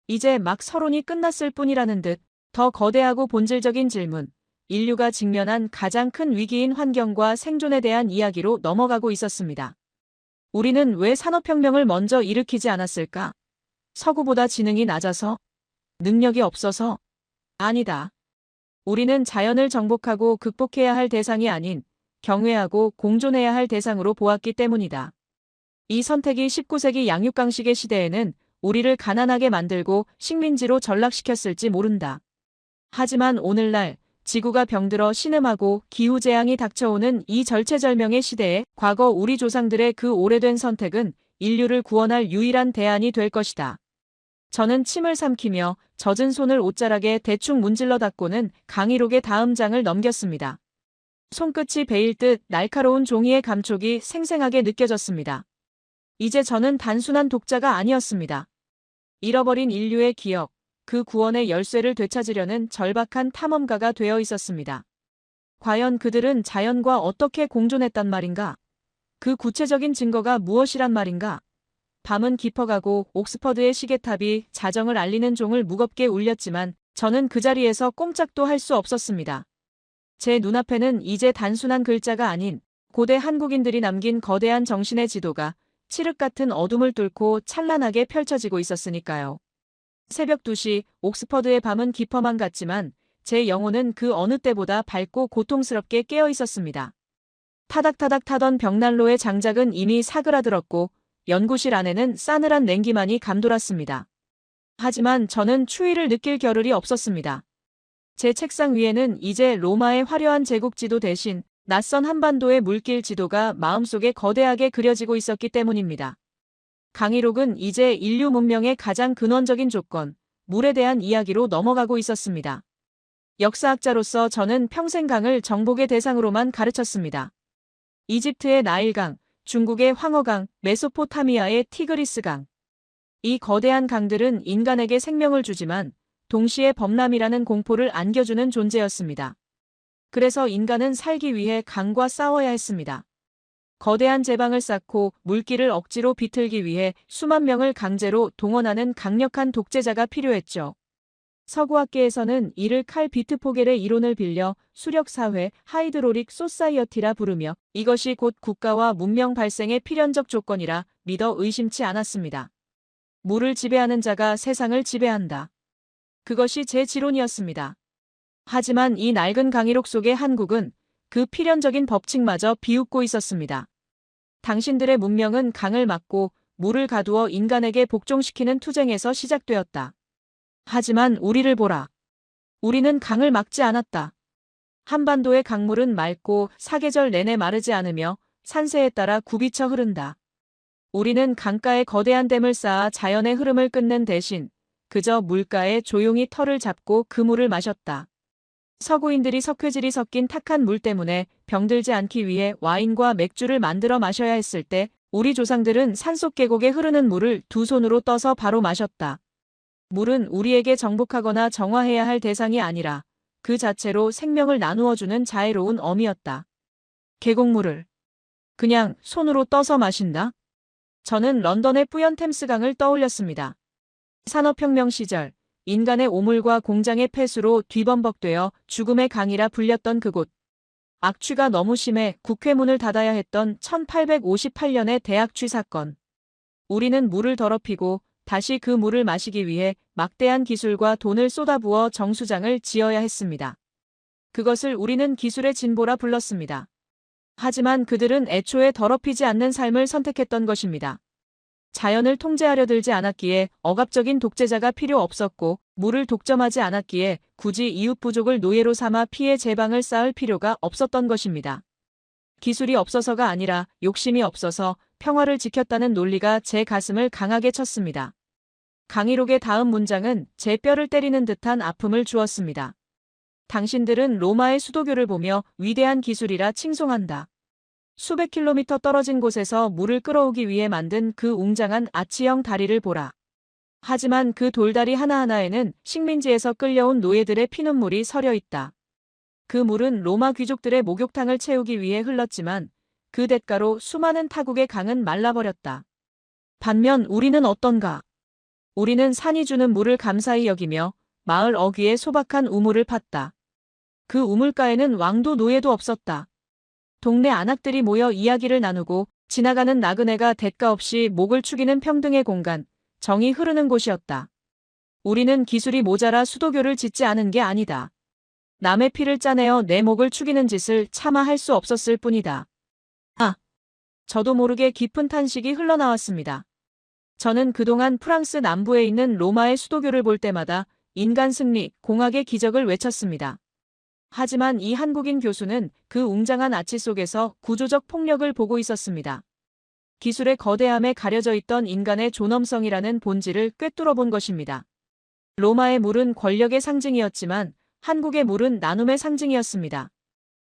이제 막 서론이 끝났을 뿐이라는 듯 더 거대하고 본질적인 질문, 인류가 직면한 가장 큰 위기인 환경과 생존에 대한 이야기로 넘어가고 있었습니다. 우리는 왜 산업혁명을 먼저 일으키지 않았을까? 서구보다 지능이 낮아서? 능력이 없어서? 아니다. 우리는 자연을 정복하고 극복해야 할 대상이 아닌 경외하고 공존해야 할 대상으로 보았기 때문이다. 이 선택이 19세기 양육강식의 시대에는 우리를 가난하게 만들고 식민지로 전락시켰을지 모른다. 하지만 오늘날 지구가 병들어 신음하고 기후재앙이 닥쳐오는 이 절체절명의 시대에 과거 우리 조상들의 그 오래된 선택은 인류를 구원할 유일한 대안이 될 것이다. 저는 침을 삼키며 젖은 손을 옷자락에 대충 문질러 닦고는 강의록의 다음 장을 넘겼습니다. 손끝이 베일 듯 날카로운 종이의 감촉이 생생하게 느껴졌습니다. 이제 저는 단순한 독자가 아니었습니다. 잃어버린 인류의 기억, 그 구원의 열쇠를 되찾으려는 절박한 탐험가가 되어 있었습니다. 과연 그들은 자연과 어떻게 공존했단 말인가? 그 구체적인 증거가 무엇이란 말인가? 밤은 깊어가고 옥스퍼드의 시계탑이 자정을 알리는 종을 무겁게 울렸지만 저는 그 자리에서 꼼짝도 할 수 없었습니다. 제 눈앞에는 이제 단순한 글자가 아닌 고대 한국인들이 남긴 거대한 정신의 지도가 칠흑 같은 어둠을 뚫고 찬란하게 펼쳐지고 있었으니까요. 새벽 2시 옥스퍼드의 밤은 깊어만 갔지만 제 영혼은 그 어느 때보다 밝고 고통스럽게 깨어 있었습니다. 타닥타닥 타던 벽난로의 장작은 이미 사그라들었고 연구실 안에는 싸늘한 냉기만이 감돌았습니다. 하지만 저는 추위를 느낄 겨를이 없었습니다. 제 책상 위에는 이제 로마의 화려한 제국지도 대신 낯선 한반도의 물길 지도가 마음속에 거대하게 그려지고 있었기 때문입니다. 강의록은 이제 인류 문명의 가장 근원적인 조건, 물에 대한 이야기로 넘어가고 있었습니다. 역사학자로서 저는 평생 강을 정복의 대상으로만 가르쳤습니다. 이집트의 나일강, 중국의 황허강, 메소포타미아의 티그리스강. 이 거대한 강들은 인간에게 생명을 주지만 동시에 범람이라는 공포를 안겨주는 존재였습니다. 그래서 인간은 살기 위해 강과 싸워야 했습니다. 거대한 제방을 쌓고 물길을 억지로 비틀기 위해 수만 명을 강제로 동원하는 강력한 독재자가 필요했죠. 서구학계에서는 이를 칼 비트포겔의 이론을 빌려 수력사회 하이드로릭 소사이어티라 부르며 이것이 곧 국가와 문명 발생의 필연적 조건이라 믿어 의심치 않았습니다. 물을 지배하는 자가 세상을 지배한다. 그것이 제 지론이었습니다. 하지만 이 낡은 강의록 속의 한국은 그 필연적인 법칙마저 비웃고 있었습니다. 당신들의 문명은 강을 막고 물을 가두어 인간에게 복종시키는 투쟁에서 시작되었다. 하지만 우리를 보라. 우리는 강을 막지 않았다. 한반도의 강물은 맑고 사계절 내내 마르지 않으며 산세에 따라 굽이쳐 흐른다. 우리는 강가에 거대한 댐을 쌓아 자연의 흐름을 끊는 대신 그저 물가에 조용히 털을 잡고 그 물을 마셨다. 서구인들이 석회질이 섞인 탁한 물 때문에 병들지 않기 위해 와인과 맥주를 만들어 마셔야 했을 때 우리 조상들은 산속 계곡에 흐르는 물을 두 손으로 떠서 바로 마셨다. 물은 우리에게 정복하거나 정화해야 할 대상이 아니라 그 자체로 생명을 나누어주는 자애로운 어미였다. 계곡물을 그냥 손으로 떠서 마신다? 저는 런던의 뿌연 템스강을 떠올렸습니다. 산업혁명 시절 인간의 오물과 공장의 폐수로 뒤범벅되어 죽음의 강이라 불렸던 그곳. 악취가 너무 심해 국회 문을 닫아야 했던 1858년의 대악취 사건. 우리는 물을 더럽히고 다시 그 물을 마시기 위해 막대한 기술과 돈을 쏟아부어 정수장을 지어야 했습니다. 그것을 우리는 기술의 진보라 불렀습니다. 하지만 그들은 애초에 더럽히지 않는 삶을 선택했던 것입니다. 자연을 통제하려 들지 않았기에 억압적인 독재자가 필요 없었고 물을 독점하지 않았기에 굳이 이웃 부족을 노예로 삼아 피해 제방을 쌓을 필요가 없었던 것입니다. 기술이 없어서가 아니라 욕심이 없어서 평화를 지켰다는 논리가 제 가슴을 강하게 쳤습니다. 강의록의 다음 문장은 제 뼈를 때리는 듯한 아픔을 주었습니다. 당신들은 로마의 수도교를 보며 위대한 기술이라 칭송한다. 수백 킬로미터 떨어진 곳에서 물을 끌어오기 위해 만든 그 웅장한 아치형 다리를 보라. 하지만 그 돌다리 하나하나에는 식민지에서 끌려온 노예들의 피눈물이 서려 있다. 그 물은 로마 귀족들의 목욕탕을 채우기 위해 흘렀지만 그 대가로 수많은 타국의 강은 말라버렸다. 반면 우리는 어떤가? 우리는 산이 주는 물을 감사히 여기며 마을 어귀에 소박한 우물을 팠다. 그 우물가에는 왕도 노예도 없었다. 동네 안악들이 모여 이야기를 나누고 지나가는 나그네가 대가 없이 목을 축이는 평등의 공간, 정이 흐르는 곳이었다. 우리는 기술이 모자라 수도교를 짓지 않은 게 아니다. 남의 피를 짜내어 내 목을 축이는 짓을 차마 할 수 없었을 뿐이다. 저도 모르게 깊은 탄식이 흘러나왔습니다. 저는 그동안 프랑스 남부에 있는 로마의 수도교를 볼 때마다 인간 승리, 공학의 기적을 외쳤습니다. 하지만 이 한국인 교수는 그 웅장한 아치 속에서 구조적 폭력을 보고 있었습니다. 기술의 거대함에 가려져 있던 인간의 존엄성이라는 본질을 꿰뚫어 본 것입니다. 로마의 물은 권력의 상징이었지만 한국의 물은 나눔의 상징이었습니다.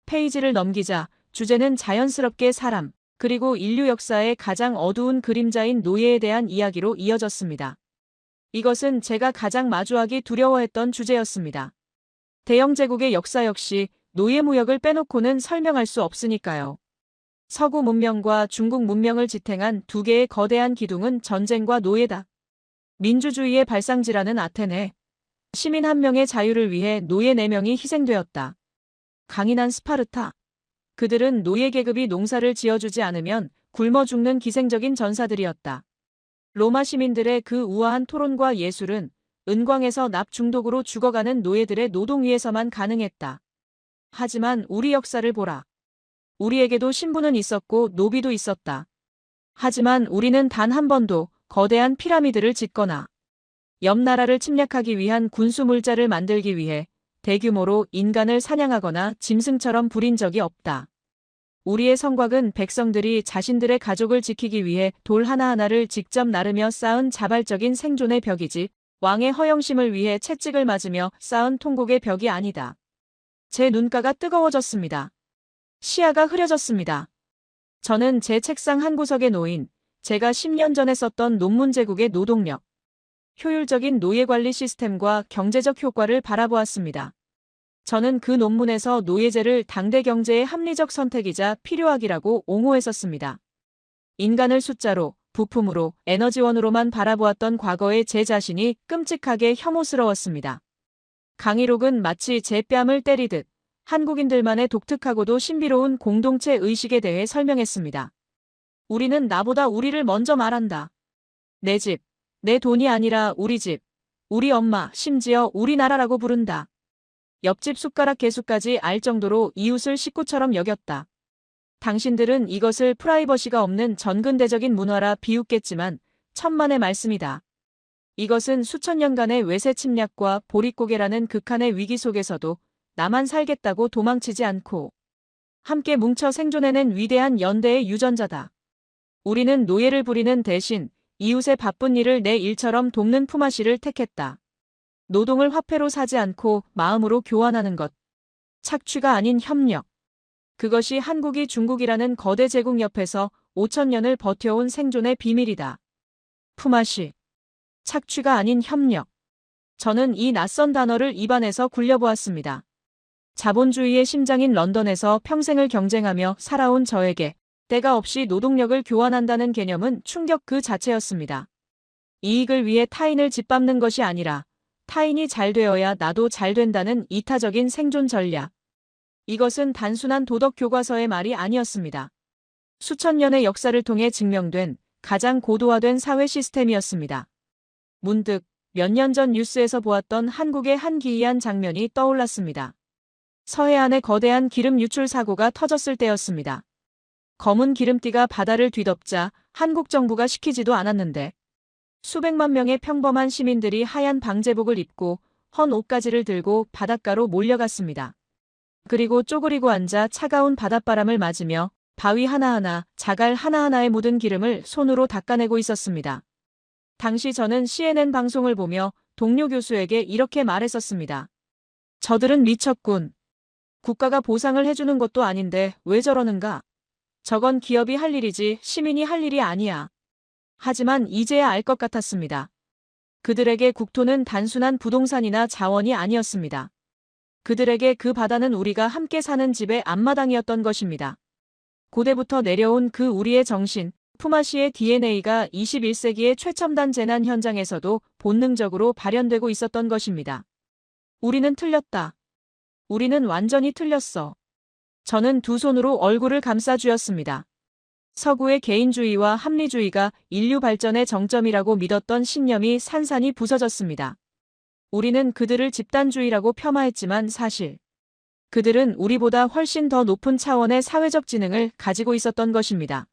페이지를 넘기자 주제는 자연스럽게 사람, 그리고 인류 역사의 가장 어두운 그림자인 노예에 대한 이야기로 이어졌습니다. 이것은 제가 가장 마주하기 두려워했던 주제였습니다. 대영 제국의 역사 역시 노예 무역을 빼놓고는 설명할 수 없으니까요. 서구 문명과 중국 문명을 지탱한 두 개의 거대한 기둥은 전쟁과 노예다. 민주주의의 발상지라는 아테네. 시민 한 명의 자유를 위해 노예 4명이 희생되었다. 강인한 스파르타. 그들은 노예 계급이 농사를 지어주지 않으면 굶어 죽는 기생적인 전사들이었다. 로마 시민들의 그 우아한 토론과 예술은 은광에서 납 중독으로 죽어가는 노예들의 노동 위에서만 가능했다. 하지만 우리 역사를 보라. 우리에게도 신분은 있었고 노비도 있었다. 하지만 우리는 단 한 번도 거대한 피라미드를 짓거나 옆 나라를 침략하기 위한 군수 물자를 만들기 위해 대규모로 인간을 사냥하거나 짐승처럼 부린 적이 없다. 우리의 성곽은 백성들이 자신들의 가족을 지키기 위해 돌 하나하나를 직접 나르며 쌓은 자발적인 생존의 벽이지 왕의 허영심을 위해 채찍을 맞으며 쌓은 통곡의 벽이 아니다. 제 눈가가 뜨거워졌습니다. 시야가 흐려졌습니다. 저는 제 책상 한 구석에 놓인 제가 10년 전에 썼던 논문 제국의 노동력, 효율적인 노예 관리 시스템과 경제적 효과를 바라보았습니다. 저는 그 논문에서 노예제를 당대 경제의 합리적 선택이자 필요악이라고 옹호했었습니다. 인간을 숫자로, 부품으로, 에너지원으로만 바라보았던 과거의 제 자신이 끔찍하게 혐오스러웠습니다. 강의록은 마치 제 뺨을 때리듯 한국인들만의 독특하고도 신비로운 공동체 의식에 대해 설명했습니다. 우리는 나보다 우리를 먼저 말한다. 내 집, 내 돈이 아니라 우리 집, 우리 엄마, 심지어 우리나라라고 부른다. 옆집 숟가락 개수까지 알 정도로 이웃을 식구처럼 여겼다. 당신들은 이것을 프라이버시가 없는 전근대적인 문화라 비웃겠지만 천만의 말씀이다. 이것은 수천 년간의 외세 침략과 보릿고개라는 극한의 위기 속에서도 나만 살겠다고 도망치지 않고 함께 뭉쳐 생존해낸 위대한 연대의 유전자다. 우리는 노예를 부리는 대신 이웃의 바쁜 일을 내 일처럼 돕는 품앗이를 택했다. 노동을 화폐로 사지 않고 마음으로 교환하는 것. 착취가 아닌 협력. 그것이 한국이 중국이라는 거대 제국 옆에서 5,000년을 버텨온 생존의 비밀이다. 품앗이. 착취가 아닌 협력. 저는 이 낯선 단어를 입안에서 굴려보았습니다. 자본주의의 심장인 런던에서 평생을 경쟁하며 살아온 저에게 때가 없이 노동력을 교환한다는 개념은 충격 그 자체였습니다. 이익을 위해 타인을 짓밟는 것이 아니라 타인이 잘 되어야 나도 잘 된다는 이타적인 생존 전략. 이것은 단순한 도덕 교과서의 말이 아니었습니다. 수천 년의 역사를 통해 증명된 가장 고도화된 사회 시스템이었습니다. 문득 몇 년 전 뉴스에서 보았던 한국의 한 기이한 장면이 떠올랐습니다. 서해안의 거대한 기름 유출 사고가 터졌을 때였습니다. 검은 기름띠가 바다를 뒤덮자 한국 정부가 시키지도 않았는데 수백만 명의 평범한 시민들이 하얀 방제복을 입고 헌 옷가지를 들고 바닷가로 몰려갔습니다. 그리고 쪼그리고 앉아 차가운 바닷바람을 맞으며 바위 하나하나, 자갈 하나하나에 묻은 기름을 손으로 닦아내고 있었습니다. 당시 저는 CNN 방송을 보며 동료 교수에게 이렇게 말했었습니다. 저들은 미쳤군. 국가가 보상을 해주는 것도 아닌데 왜 저러는가? 저건 기업이 할 일이지 시민이 할 일이 아니야. 하지만 이제야 알 것 같았습니다. 그들에게 국토는 단순한 부동산이나 자원이 아니었습니다. 그들에게 그 바다는 우리가 함께 사는 집의 앞마당이었던 것입니다. 고대부터 내려온 그 우리의 정신, 품앗이의 DNA가 21세기의 최첨단 재난 현장에서도 본능적으로 발현되고 있었던 것입니다. 우리는 틀렸다. 우리는 완전히 틀렸어. 저는 두 손으로 얼굴을 감싸 쥐었습니다. 서구의 개인주의와 합리주의가 인류 발전의 정점이라고 믿었던 신념이 산산이 부서졌습니다. 우리는 그들을 집단주의라고 폄하했지만 사실 그들은 우리보다 훨씬 더 높은 차원의 사회적 지능을 가지고 있었던 것입니다.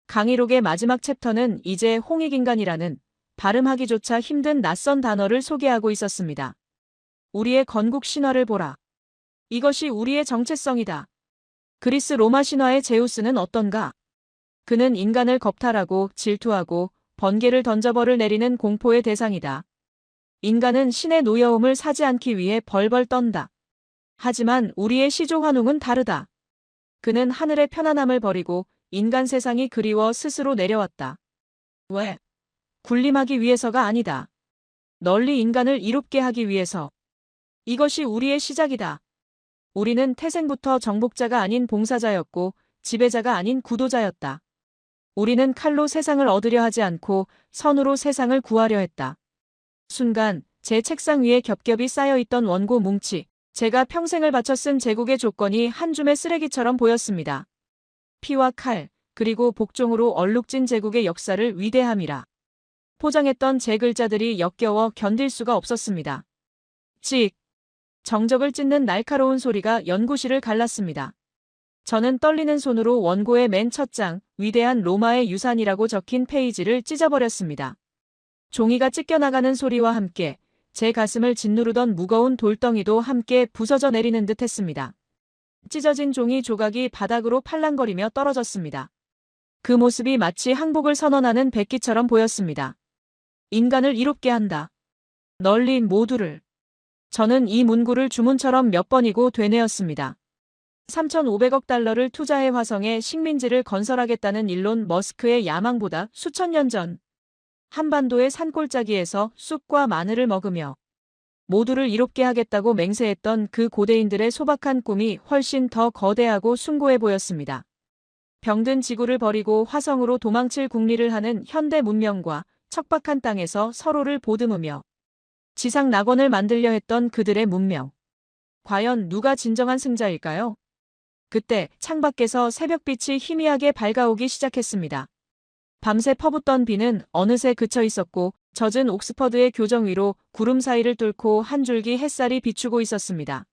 강의록의 마지막 챕터는 이제 홍익인간이라는 발음하기조차 힘든 낯선 단어를 소개하고 있었습니다. 우리의 건국 신화를 보라. 이것이 우리의 정체성이다. 그리스 로마 신화의 제우스는 어떤가? 그는 인간을 겁탈하고 질투하고 번개를 던져 벌을 내리는 공포의 대상이다. 인간은 신의 노여움을 사지 않기 위해 벌벌 떤다. 하지만 우리의 시조 환웅은 다르다. 그는 하늘의 편안함을 버리고 인간 세상이 그리워 스스로 내려왔다. 왜? 군림하기 위해서가 아니다. 널리 인간을 이롭게 하기 위해서. 이것이 우리의 시작이다. 우리는 태생부터 정복자가 아닌 봉사자였고 지배자가 아닌 구도자였다. 우리는 칼로 세상을 얻으려 하지 않고 선으로 세상을 구하려 했다. 순간 제 책상 위에 겹겹이 쌓여있던 원고 뭉치, 제가 평생을 바쳐 쓴 제국의 조건이 한 줌의 쓰레기처럼 보였습니다. 피와 칼, 그리고 복종으로 얼룩진 제국의 역사를 위대함이라 포장했던 제 글자들이 역겨워 견딜 수가 없었습니다. 찍! 정적을 찢는 날카로운 소리가 연구실을 갈랐습니다. 저는 떨리는 손으로 원고의 맨 첫 장, 위대한 로마의 유산이라고 적힌 페이지를 찢어버렸습니다. 종이가 찢겨나가는 소리와 함께 제 가슴을 짓누르던 무거운 돌덩이도 함께 부서져 내리는 듯 했습니다. 찢어진 종이 조각이 바닥으로 팔랑거리며 떨어졌습니다. 그 모습이 마치 항복을 선언하는 백기처럼 보였습니다. 인간을 이롭게 한다. 널리 모두를. 저는 이 문구를 주문처럼 몇 번이고 되뇌었습니다. 3,500억 달러를 투자해 화성에 식민지를 건설하겠다는 일론 머스크의 야망보다 수천 년 전 한반도의 산골짜기에서 쑥과 마늘을 먹으며 모두를 이롭게 하겠다고 맹세했던 그 고대인들의 소박한 꿈이 훨씬 더 거대하고 숭고해 보였습니다. 병든 지구를 버리고 화성으로 도망칠 궁리를 하는 현대 문명과 척박한 땅에서 서로를 보듬으며 지상 낙원을 만들려 했던 그들의 문명. 과연 누가 진정한 승자일까요? 그때 창밖에서 새벽빛이 희미하게 밝아오기 시작했습니다. 밤새 퍼붓던 비는 어느새 그쳐 있었고 젖은 옥스퍼드의 교정 위로 구름 사이를 뚫고 한 줄기 햇살이 비추고 있었습니다.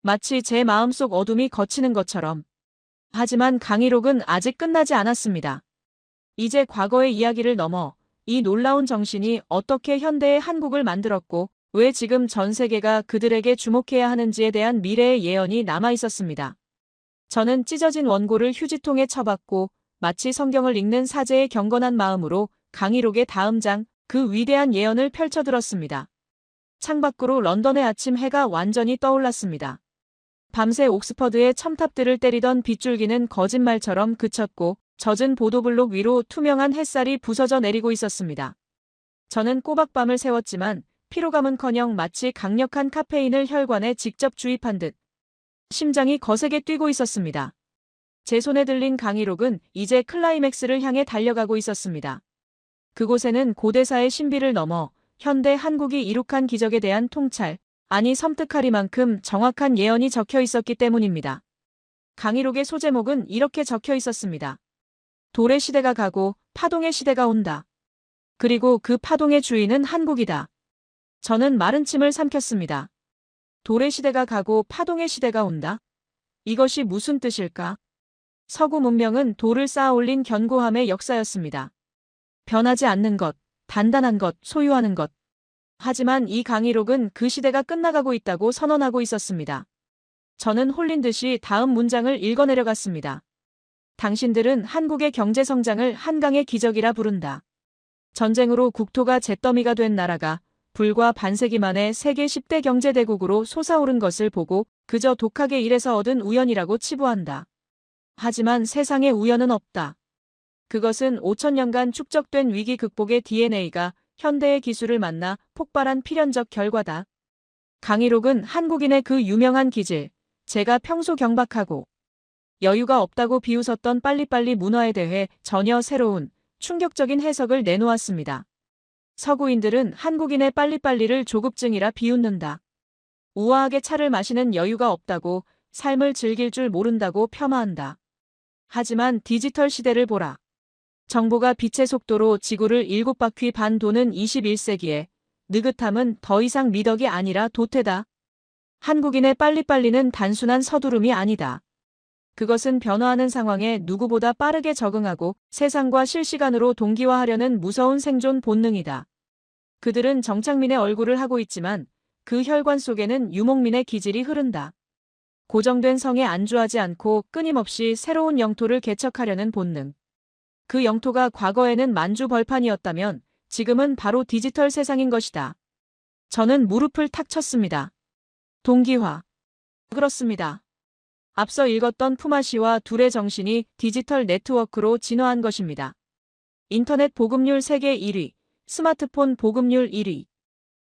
마치 제 마음속 어둠이 걷히는 것처럼. 하지만 강의록은 아직 끝나지 않았습니다. 이제 과거의 이야기를 넘어 이 놀라운 정신이 어떻게 현대의 한국을 만들었고 왜 지금 전 세계가 그들에게 주목해야 하는지에 대한 미래의 예언이 남아 있었습니다. 저는 찢어진 원고를 휴지통에 쳐박고 마치 성경을 읽는 사제의 경건한 마음으로 강의록의 다음 장, 그 위대한 예언을 펼쳐들었습니다. 창밖으로 런던의 아침 해가 완전히 떠올랐습니다. 밤새 옥스퍼드의 첨탑들을 때리던 빗줄기는 거짓말처럼 그쳤고 젖은 보도블록 위로 투명한 햇살이 부서져 내리고 있었습니다. 저는 꼬박밤을 새웠지만 피로감은커녕 마치 강력한 카페인을 혈관에 직접 주입한 듯 심장이 거세게 뛰고 있었습니다. 제 손에 들린 강의록은 이제 클라이맥스를 향해 달려가고 있었습니다. 그곳에는 고대사의 신비를 넘어 현대 한국이 이룩한 기적에 대한 통찰, 아니 섬뜩하리만큼 정확한 예언이 적혀 있었기 때문입니다. 강의록의 소제목은 이렇게 적혀 있었습니다. 돌의 시대가 가고 파동의 시대가 온다. 그리고 그 파동의 주인은 한국이다. 저는 마른 침을 삼켰습니다. 돌의 시대가 가고 파동의 시대가 온다? 이것이 무슨 뜻일까? 서구 문명은 돌을 쌓아 올린 견고함의 역사였습니다. 변하지 않는 것, 단단한 것, 소유하는 것. 하지만 이 강의록은 그 시대가 끝나가고 있다고 선언하고 있었습니다. 저는 홀린 듯이 다음 문장을 읽어내려갔습니다. 당신들은 한국의 경제 성장을 한강의 기적이라 부른다. 전쟁으로 국토가 잿더미가 된 나라가 불과 반세기 만에 세계 10대 경제대국으로 솟아오른 것을 보고 그저 독하게 일해서 얻은 우연이라고 치부한다. 하지만 세상에 우연은 없다. 그것은 5천년간 축적된 위기 극복의 DNA가 현대의 기술을 만나 폭발한 필연적 결과다. 강의록은 한국인의 그 유명한 기질, 제가 평소 경박하고 여유가 없다고 비웃었던 빨리빨리 문화에 대해 전혀 새로운, 충격적인 해석을 내놓았습니다. 서구인들은 한국인의 빨리빨리를 조급증이라 비웃는다. 우아하게 차를 마시는 여유가 없다고, 삶을 즐길 줄 모른다고 폄하한다. 하지만 디지털 시대를 보라. 정보가 빛의 속도로 지구를 7바퀴 반 도는 21세기에 느긋함은 더 이상 미덕이 아니라 도태다. 한국인의 빨리빨리는 단순한 서두름이 아니다. 그것은 변화하는 상황에 누구보다 빠르게 적응하고 세상과 실시간으로 동기화하려는 무서운 생존 본능이다. 그들은 정착민의 얼굴을 하고 있지만 그 혈관 속에는 유목민의 기질이 흐른다. 고정된 성에 안주하지 않고 끊임없이 새로운 영토를 개척하려는 본능. 그 영토가 과거에는 만주벌판이었다면 지금은 바로 디지털 세상인 것이다. 저는 무릎을 탁 쳤습니다. 동기화. 그렇습니다. 앞서 읽었던 푸마시와 둘의 정신이 디지털 네트워크로 진화한 것입니다. 인터넷 보급률 세계 1위, 스마트폰 보급률 1위.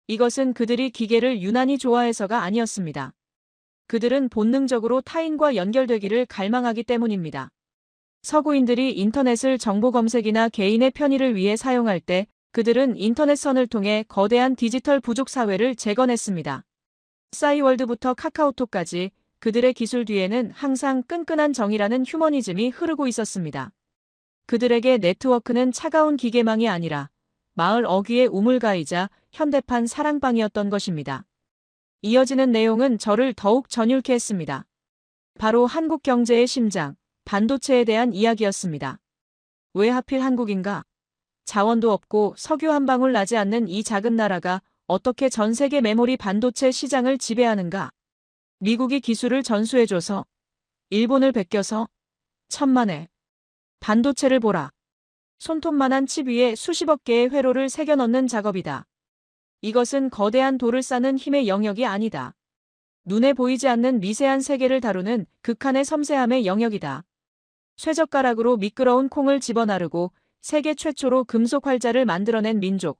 이것은 그들이 기계를 유난히 좋아해서가 아니었습니다. 그들은 본능적으로 타인과 연결되기를 갈망하기 때문입니다. 서구인들이 인터넷을 정보 검색이나 개인의 편의를 위해 사용할 때 그들은 인터넷선을 통해 거대한 디지털 부족 사회를 재건했습니다. 싸이월드부터 카카오톡까지 그들의 기술 뒤에는 항상 끈끈한 정이라는 휴머니즘이 흐르고 있었습니다. 그들에게 네트워크는 차가운 기계망이 아니라 마을 어귀의 우물가이자 현대판 사랑방이었던 것입니다. 이어지는 내용은 저를 더욱 전율케 했습니다. 바로 한국 경제의 심장, 반도체에 대한 이야기였습니다. 왜 하필 한국인가? 자원도 없고 석유 한 방울 나지 않는 이 작은 나라가 어떻게 전 세계 메모리 반도체 시장을 지배하는가? 미국이 기술을 전수해줘서, 일본을 베껴서, 천만에. 반도체를 보라. 손톱만한 칩 위에 수십억 개의 회로를 새겨 넣는 작업이다. 이것은 거대한 돌을 쌓는 힘의 영역이 아니다. 눈에 보이지 않는 미세한 세계를 다루는 극한의 섬세함의 영역이다. 쇠젓가락으로 미끄러운 콩을 집어나르고 세계 최초로 금속 활자를 만들어낸 민족.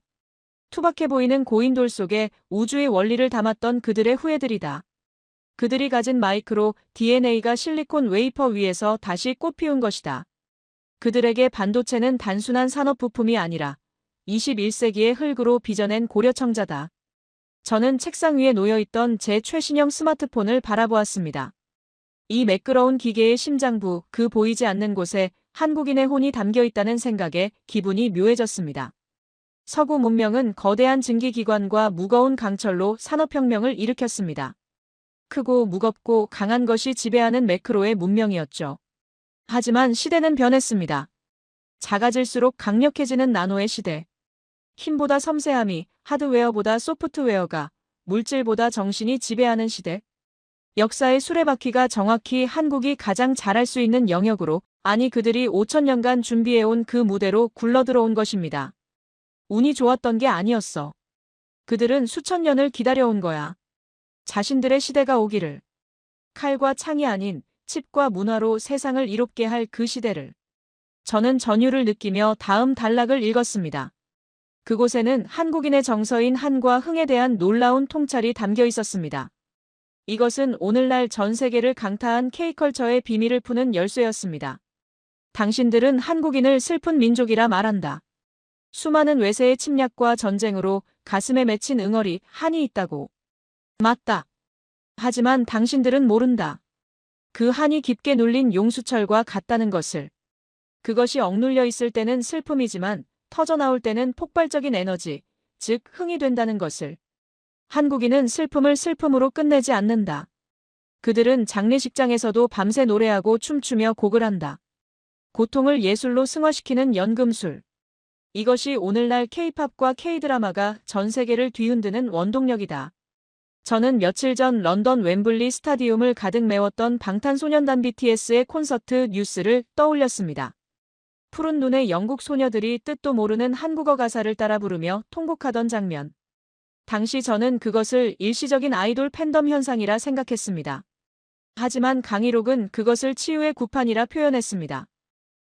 투박해 보이는 고인돌 속에 우주의 원리를 담았던 그들의 후예들이다. 그들이 가진 마이크로 DNA가 실리콘 웨이퍼 위에서 다시 꽃피운 것이다. 그들에게 반도체는 단순한 산업 부품이 아니라 21세기의 흙으로 빚어낸 고려청자다. 저는 책상 위에 놓여있던 제 최신형 스마트폰을 바라보았습니다. 이 매끄러운 기계의 심장부, 그 보이지 않는 곳에 한국인의 혼이 담겨 있다는 생각에 기분이 묘해졌습니다. 서구 문명은 거대한 증기기관과 무거운 강철로 산업혁명을 일으켰습니다. 크고 무겁고 강한 것이 지배하는 매크로의 문명이었죠. 하지만 시대는 변했습니다. 작아질수록 강력해지는 나노의 시대. 힘보다 섬세함이, 하드웨어보다 소프트웨어가, 물질보다 정신이 지배하는 시대. 역사의 수레바퀴가 정확히 한국이 가장 잘할 수 있는 영역으로, 아니 그들이 5천년간 준비해온 그 무대로 굴러들어온 것입니다. 운이 좋았던 게 아니었어. 그들은 수천 년을 기다려온 거야. 자신들의 시대가 오기를. 칼과 창이 아닌 칩과 문화로 세상을 이롭게 할 그 시대를. 저는 전율을 느끼며 다음 단락을 읽었습니다. 그곳에는 한국인의 정서인 한과 흥에 대한 놀라운 통찰이 담겨 있었습니다. 이것은 오늘날 전 세계를 강타한 K컬처의 비밀을 푸는 열쇠였습니다. 당신들은 한국인을 슬픈 민족이라 말한다. 수많은 외세의 침략과 전쟁으로 가슴에 맺힌 응어리, 한이 있다고. 맞다. 하지만 당신들은 모른다. 그 한이 깊게 눌린 용수철과 같다는 것을. 그것이 억눌려 있을 때는 슬픔이지만 터져나올 때는 폭발적인 에너지, 즉 흥이 된다는 것을. 한국인은 슬픔을 슬픔으로 끝내지 않는다. 그들은 장례식장에서도 밤새 노래하고 춤추며 곡을 한다. 고통을 예술로 승화시키는 연금술. 이것이 오늘날 K-팝과 K-드라마가 전 세계를 뒤흔드는 원동력이다. 저는 며칠 전 런던 웸블리 스타디움을 가득 메웠던 방탄소년단 BTS의 콘서트 뉴스를 떠올렸습니다. 푸른 눈의 영국 소녀들이 뜻도 모르는 한국어 가사를 따라 부르며 통곡하던 장면. 당시 저는 그것을 일시적인 아이돌 팬덤 현상이라 생각했습니다. 하지만 강희록은 그것을 치유의 구판이라 표현했습니다.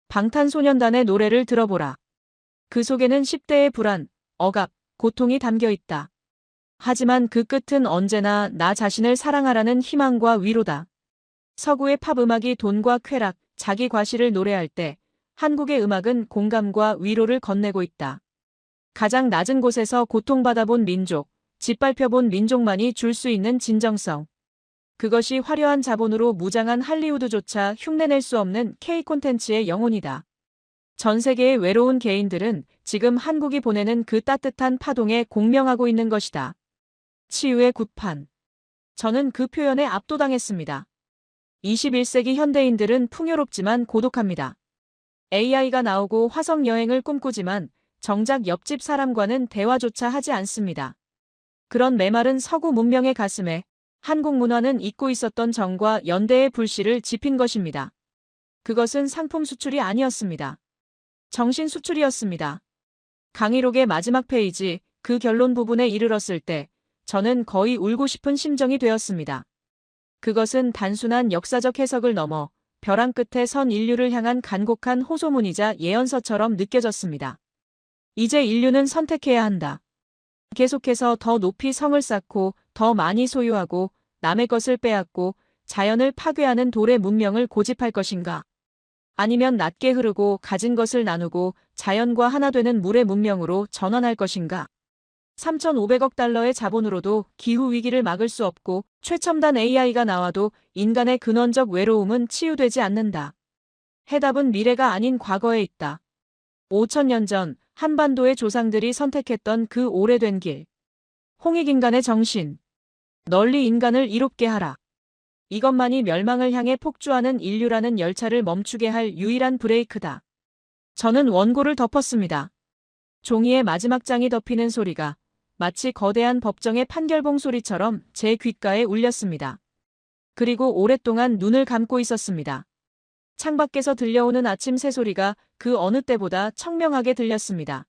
방탄소년단의 노래를 들어보라. 그 속에는 10대의 불안, 억압, 고통이 담겨 있다. 하지만 그 끝은 언제나 나 자신을 사랑하라는 희망과 위로다. 서구의 팝 음악이 돈과 쾌락, 자기 과시를 노래할 때 한국의 음악은 공감과 위로를 건네고 있다. 가장 낮은 곳에서 고통받아본 민족, 짓밟혀본 민족만이 줄 수 있는 진정성. 그것이 화려한 자본으로 무장한 할리우드조차 흉내낼 수 없는 K 콘텐츠의 영혼이다. 전 세계의 외로운 개인들은 지금 한국이 보내는 그 따뜻한 파동에 공명하고 있는 것이다. 치유의 구판. 저는 그 표현에 압도당했습니다. 21세기 현대인들은 풍요롭지만 고독합니다. AI가 나오고 화성 여행을 꿈꾸지만 정작 옆집 사람과는 대화조차 하지 않습니다. 그런 메마른 서구 문명의 가슴에 한국 문화는 잊고 있었던 정과 연대의 불씨를 지핀 것입니다. 그것은 상품 수출이 아니었습니다. 정신 수출이었습니다. 강희록의 마지막 페이지, 그 결론 부분에 이르렀을 때 저는 거의 울고 싶은 심정이 되었습니다. 그것은 단순한 역사적 해석을 넘어 벼랑 끝에 선 인류를 향한 간곡한 호소문이자 예언서처럼 느껴졌습니다. 이제 인류는 선택해야 한다. 계속해서 더 높이 성을 쌓고 더 많이 소유하고 남의 것을 빼앗고 자연을 파괴하는 돌의 문명을 고집할 것인가? 아니면 낮게 흐르고 가진 것을 나누고 자연과 하나 되는 물의 문명으로 전환할 것인가? 3,500억 달러의 자본으로도 기후위기를 막을 수 없고 최첨단 AI가 나와도 인간의 근원적 외로움은 치유되지 않는다. 해답은 미래가 아닌 과거에 있다. 5,000년 전 한반도의 조상들이 선택했던 그 오래된 길. 홍익인간의 정신. 널리 인간을 이롭게 하라. 이것만이 멸망을 향해 폭주하는 인류라는 열차를 멈추게 할 유일한 브레이크다. 저는 원고를 덮었습니다. 종이의 마지막 장이 덮이는 소리가 마치 거대한 법정의 판결봉 소리처럼 제 귓가에 울렸습니다. 그리고 오랫동안 눈을 감고 있었습니다. 창밖에서 들려오는 아침 새소리가 그 어느 때보다 청명하게 들렸습니다.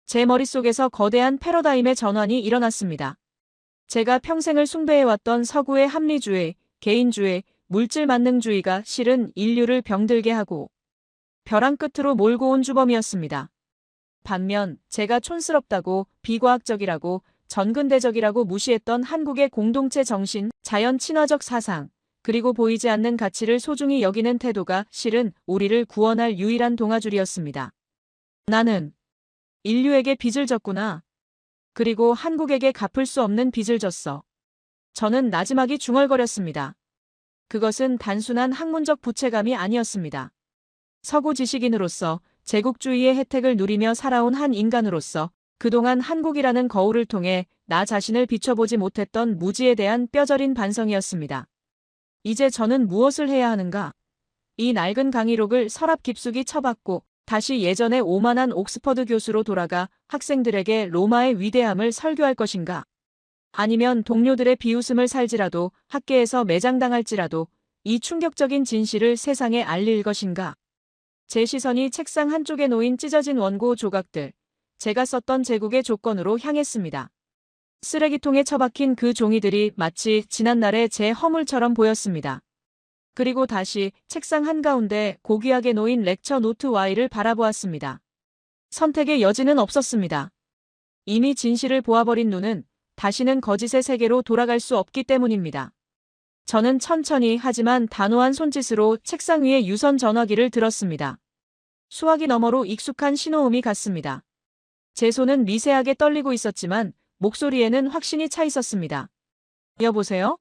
제 머릿속에서 거대한 패러다임의 전환이 일어났습니다. 제가 평생을 숭배해왔던 서구의 합리주의, 개인주의, 물질 만능주의가 실은 인류를 병들게 하고 벼랑 끝으로 몰고 온 주범이었습니다. 반면 제가 촌스럽다고 비과학적이라고 전근대적이라고 무시했던 한국의 공동체 정신, 자연 친화적 사상, 그리고 보이지 않는 가치를 소중히 여기는 태도가 실은 우리를 구원할 유일한 동아줄이었습니다. 나는 인류에게 빚을 졌구나. 그리고 한국에게 갚을 수 없는 빚을 졌어. 저는 나지막이 중얼거렸습니다. 그것은 단순한 학문적 부채감이 아니었습니다. 서구 지식인으로서 제국주의의 혜택을 누리며 살아온 한 인간으로서 그동안 한국이라는 거울을 통해 나 자신을 비춰보지 못했던 무지에 대한 뼈저린 반성이었습니다. 이제 저는 무엇을 해야 하는가? 이 낡은 강의록을 서랍 깊숙이 쳐박고 다시 예전의 오만한 옥스퍼드 교수로 돌아가 학생들에게 로마의 위대함을 설교할 것인가? 아니면 동료들의 비웃음을 살지라도 학계에서 매장당할지라도 이 충격적인 진실을 세상에 알릴 것인가? 제 시선이 책상 한쪽에 놓인 찢어진 원고 조각들, 제가 썼던 제국의 조건으로 향했습니다. 쓰레기통에 처박힌 그 종이들이 마치 지난날의 제 허물처럼 보였습니다. 그리고 다시 책상 한가운데 고귀하게 놓인 렉처 노트 Y를 바라보았습니다. 선택의 여지는 없었습니다. 이미 진실을 보아버린 눈은 다시는 거짓의 세계로 돌아갈 수 없기 때문입니다. 저는 천천히 하지만 단호한 손짓으로 책상 위에 유선 전화기를 들었습니다. 수화기 너머로 익숙한 신호음이 갔습니다. 제 손은 미세하게 떨리고 있었지만 목소리에는 확신이 차 있었습니다. 여보세요?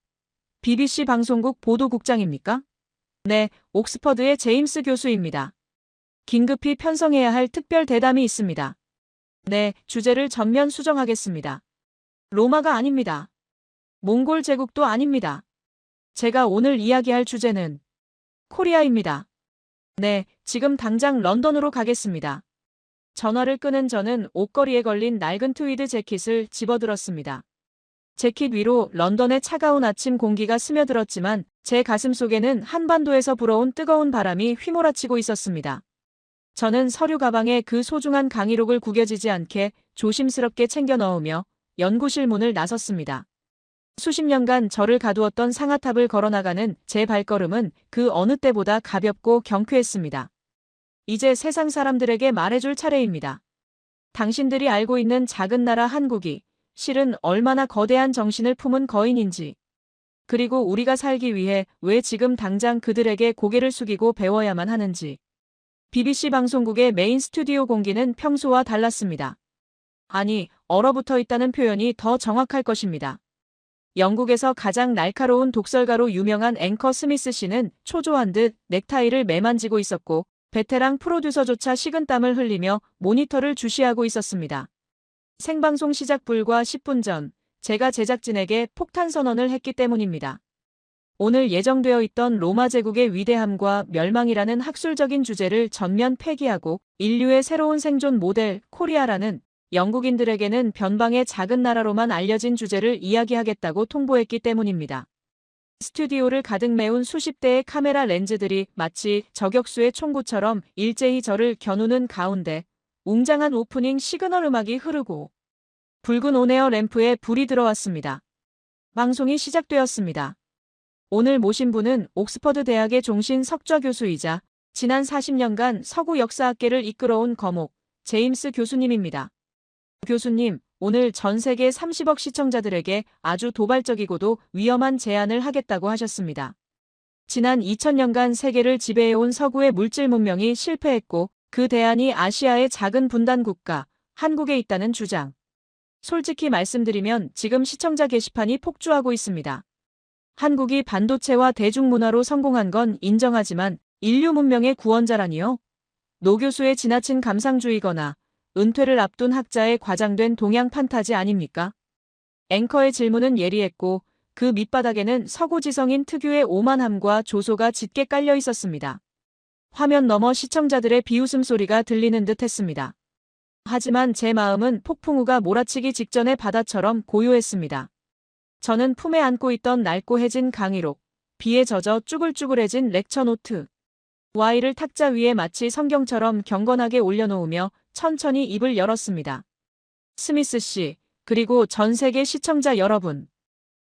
BBC 방송국 보도국장입니까? 네, 옥스퍼드의 제임스 교수입니다. 긴급히 편성해야 할 특별 대담이 있습니다. 네, 주제를 전면 수정하겠습니다. 로마가 아닙니다. 몽골 제국도 아닙니다. 제가 오늘 이야기할 주제는 코리아입니다. 네, 지금 당장 런던으로 가겠습니다. 전화를 끄는 저는 옷걸이에 걸린 낡은 트위드 재킷을 집어들었습니다. 재킷 위로 런던의 차가운 아침 공기가 스며들었지만 제 가슴 속에는 한반도에서 불어온 뜨거운 바람이 휘몰아치고 있었습니다. 저는 서류 가방에 그 소중한 강의록을 구겨지지 않게 조심스럽게 챙겨 넣으며 연구실 문을 나섰습니다. 수십 년간 저를 가두었던 상아탑을 걸어나가는 제 발걸음은 그 어느 때보다 가볍고 경쾌했습니다. 이제 세상 사람들에게 말해줄 차례입니다. 당신들이 알고 있는 작은 나라 한국이 실은 얼마나 거대한 정신을 품은 거인인지, 그리고 우리가 살기 위해 왜 지금 당장 그들에게 고개를 숙이고 배워야만 하는지. BBC 방송국의 메인 스튜디오 공기는 평소와 달랐습니다. 아니, 얼어붙어 있다는 표현이 더 정확할 것입니다. 영국에서 가장 날카로운 독설가로 유명한 앵커 스미스 씨는 초조한 듯 넥타이를 매만지고 있었고, 베테랑 프로듀서조차 식은땀을 흘리며 모니터를 주시하고 있었습니다. 생방송 시작 불과 10분 전, 제가 제작진에게 폭탄 선언을 했기 때문입니다. 오늘 예정되어 있던 로마 제국의 위대함과 멸망이라는 학술적인 주제를 전면 폐기하고 인류의 새로운 생존 모델 코리아라는 영국인들에게는 변방의 작은 나라로만 알려진 주제를 이야기하겠다고 통보했기 때문입니다. 스튜디오를 가득 메운 수십 대의 카메라 렌즈들이 마치 저격수의 총구처럼 일제히 저를 겨누는 가운데 웅장한 오프닝 시그널 음악이 흐르고 붉은 온에어 램프에 불이 들어왔습니다. 방송이 시작되었습니다. 오늘 모신 분은 옥스퍼드 대학의 종신 석좌 교수이자 지난 40년간 서구 역사학계를 이끌어온 거목 제임스 교수님입니다. 교수님, 오늘 전 세계 30억 시청자들에게 아주 도발적이고도 위험한 제안을 하겠다고 하셨습니다. 지난 2000년간 세계를 지배해온 서구의 물질 문명이 실패했고 그 대안이 아시아의 작은 분단 국가, 한국에 있다는 주장. 솔직히 말씀드리면 지금 시청자 게시판이 폭주하고 있습니다. 한국이 반도체와 대중문화로 성공한 건 인정하지만 인류 문명의 구원자라니요? 노 교수의 지나친 감상주의거나 은퇴를 앞둔 학자의 과장된 동양 판타지 아닙니까? 앵커의 질문은 예리했고 그 밑바닥에는 서구지성인 특유의 오만함과 조소가 짙게 깔려 있었습니다. 화면 너머 시청자들의 비웃음 소리가 들리는 듯 했습니다. 하지만 제 마음은 폭풍우가 몰아치기 직전의 바다처럼 고요했습니다. 저는 품에 안고 있던 낡고해진 강의록, 비에 젖어 쭈글쭈글해진 렉처 노트, 와이를 탁자 위에 마치 성경처럼 경건하게 올려놓으며 천천히 입을 열었습니다. 스미스 씨, 그리고 전 세계 시청자 여러분.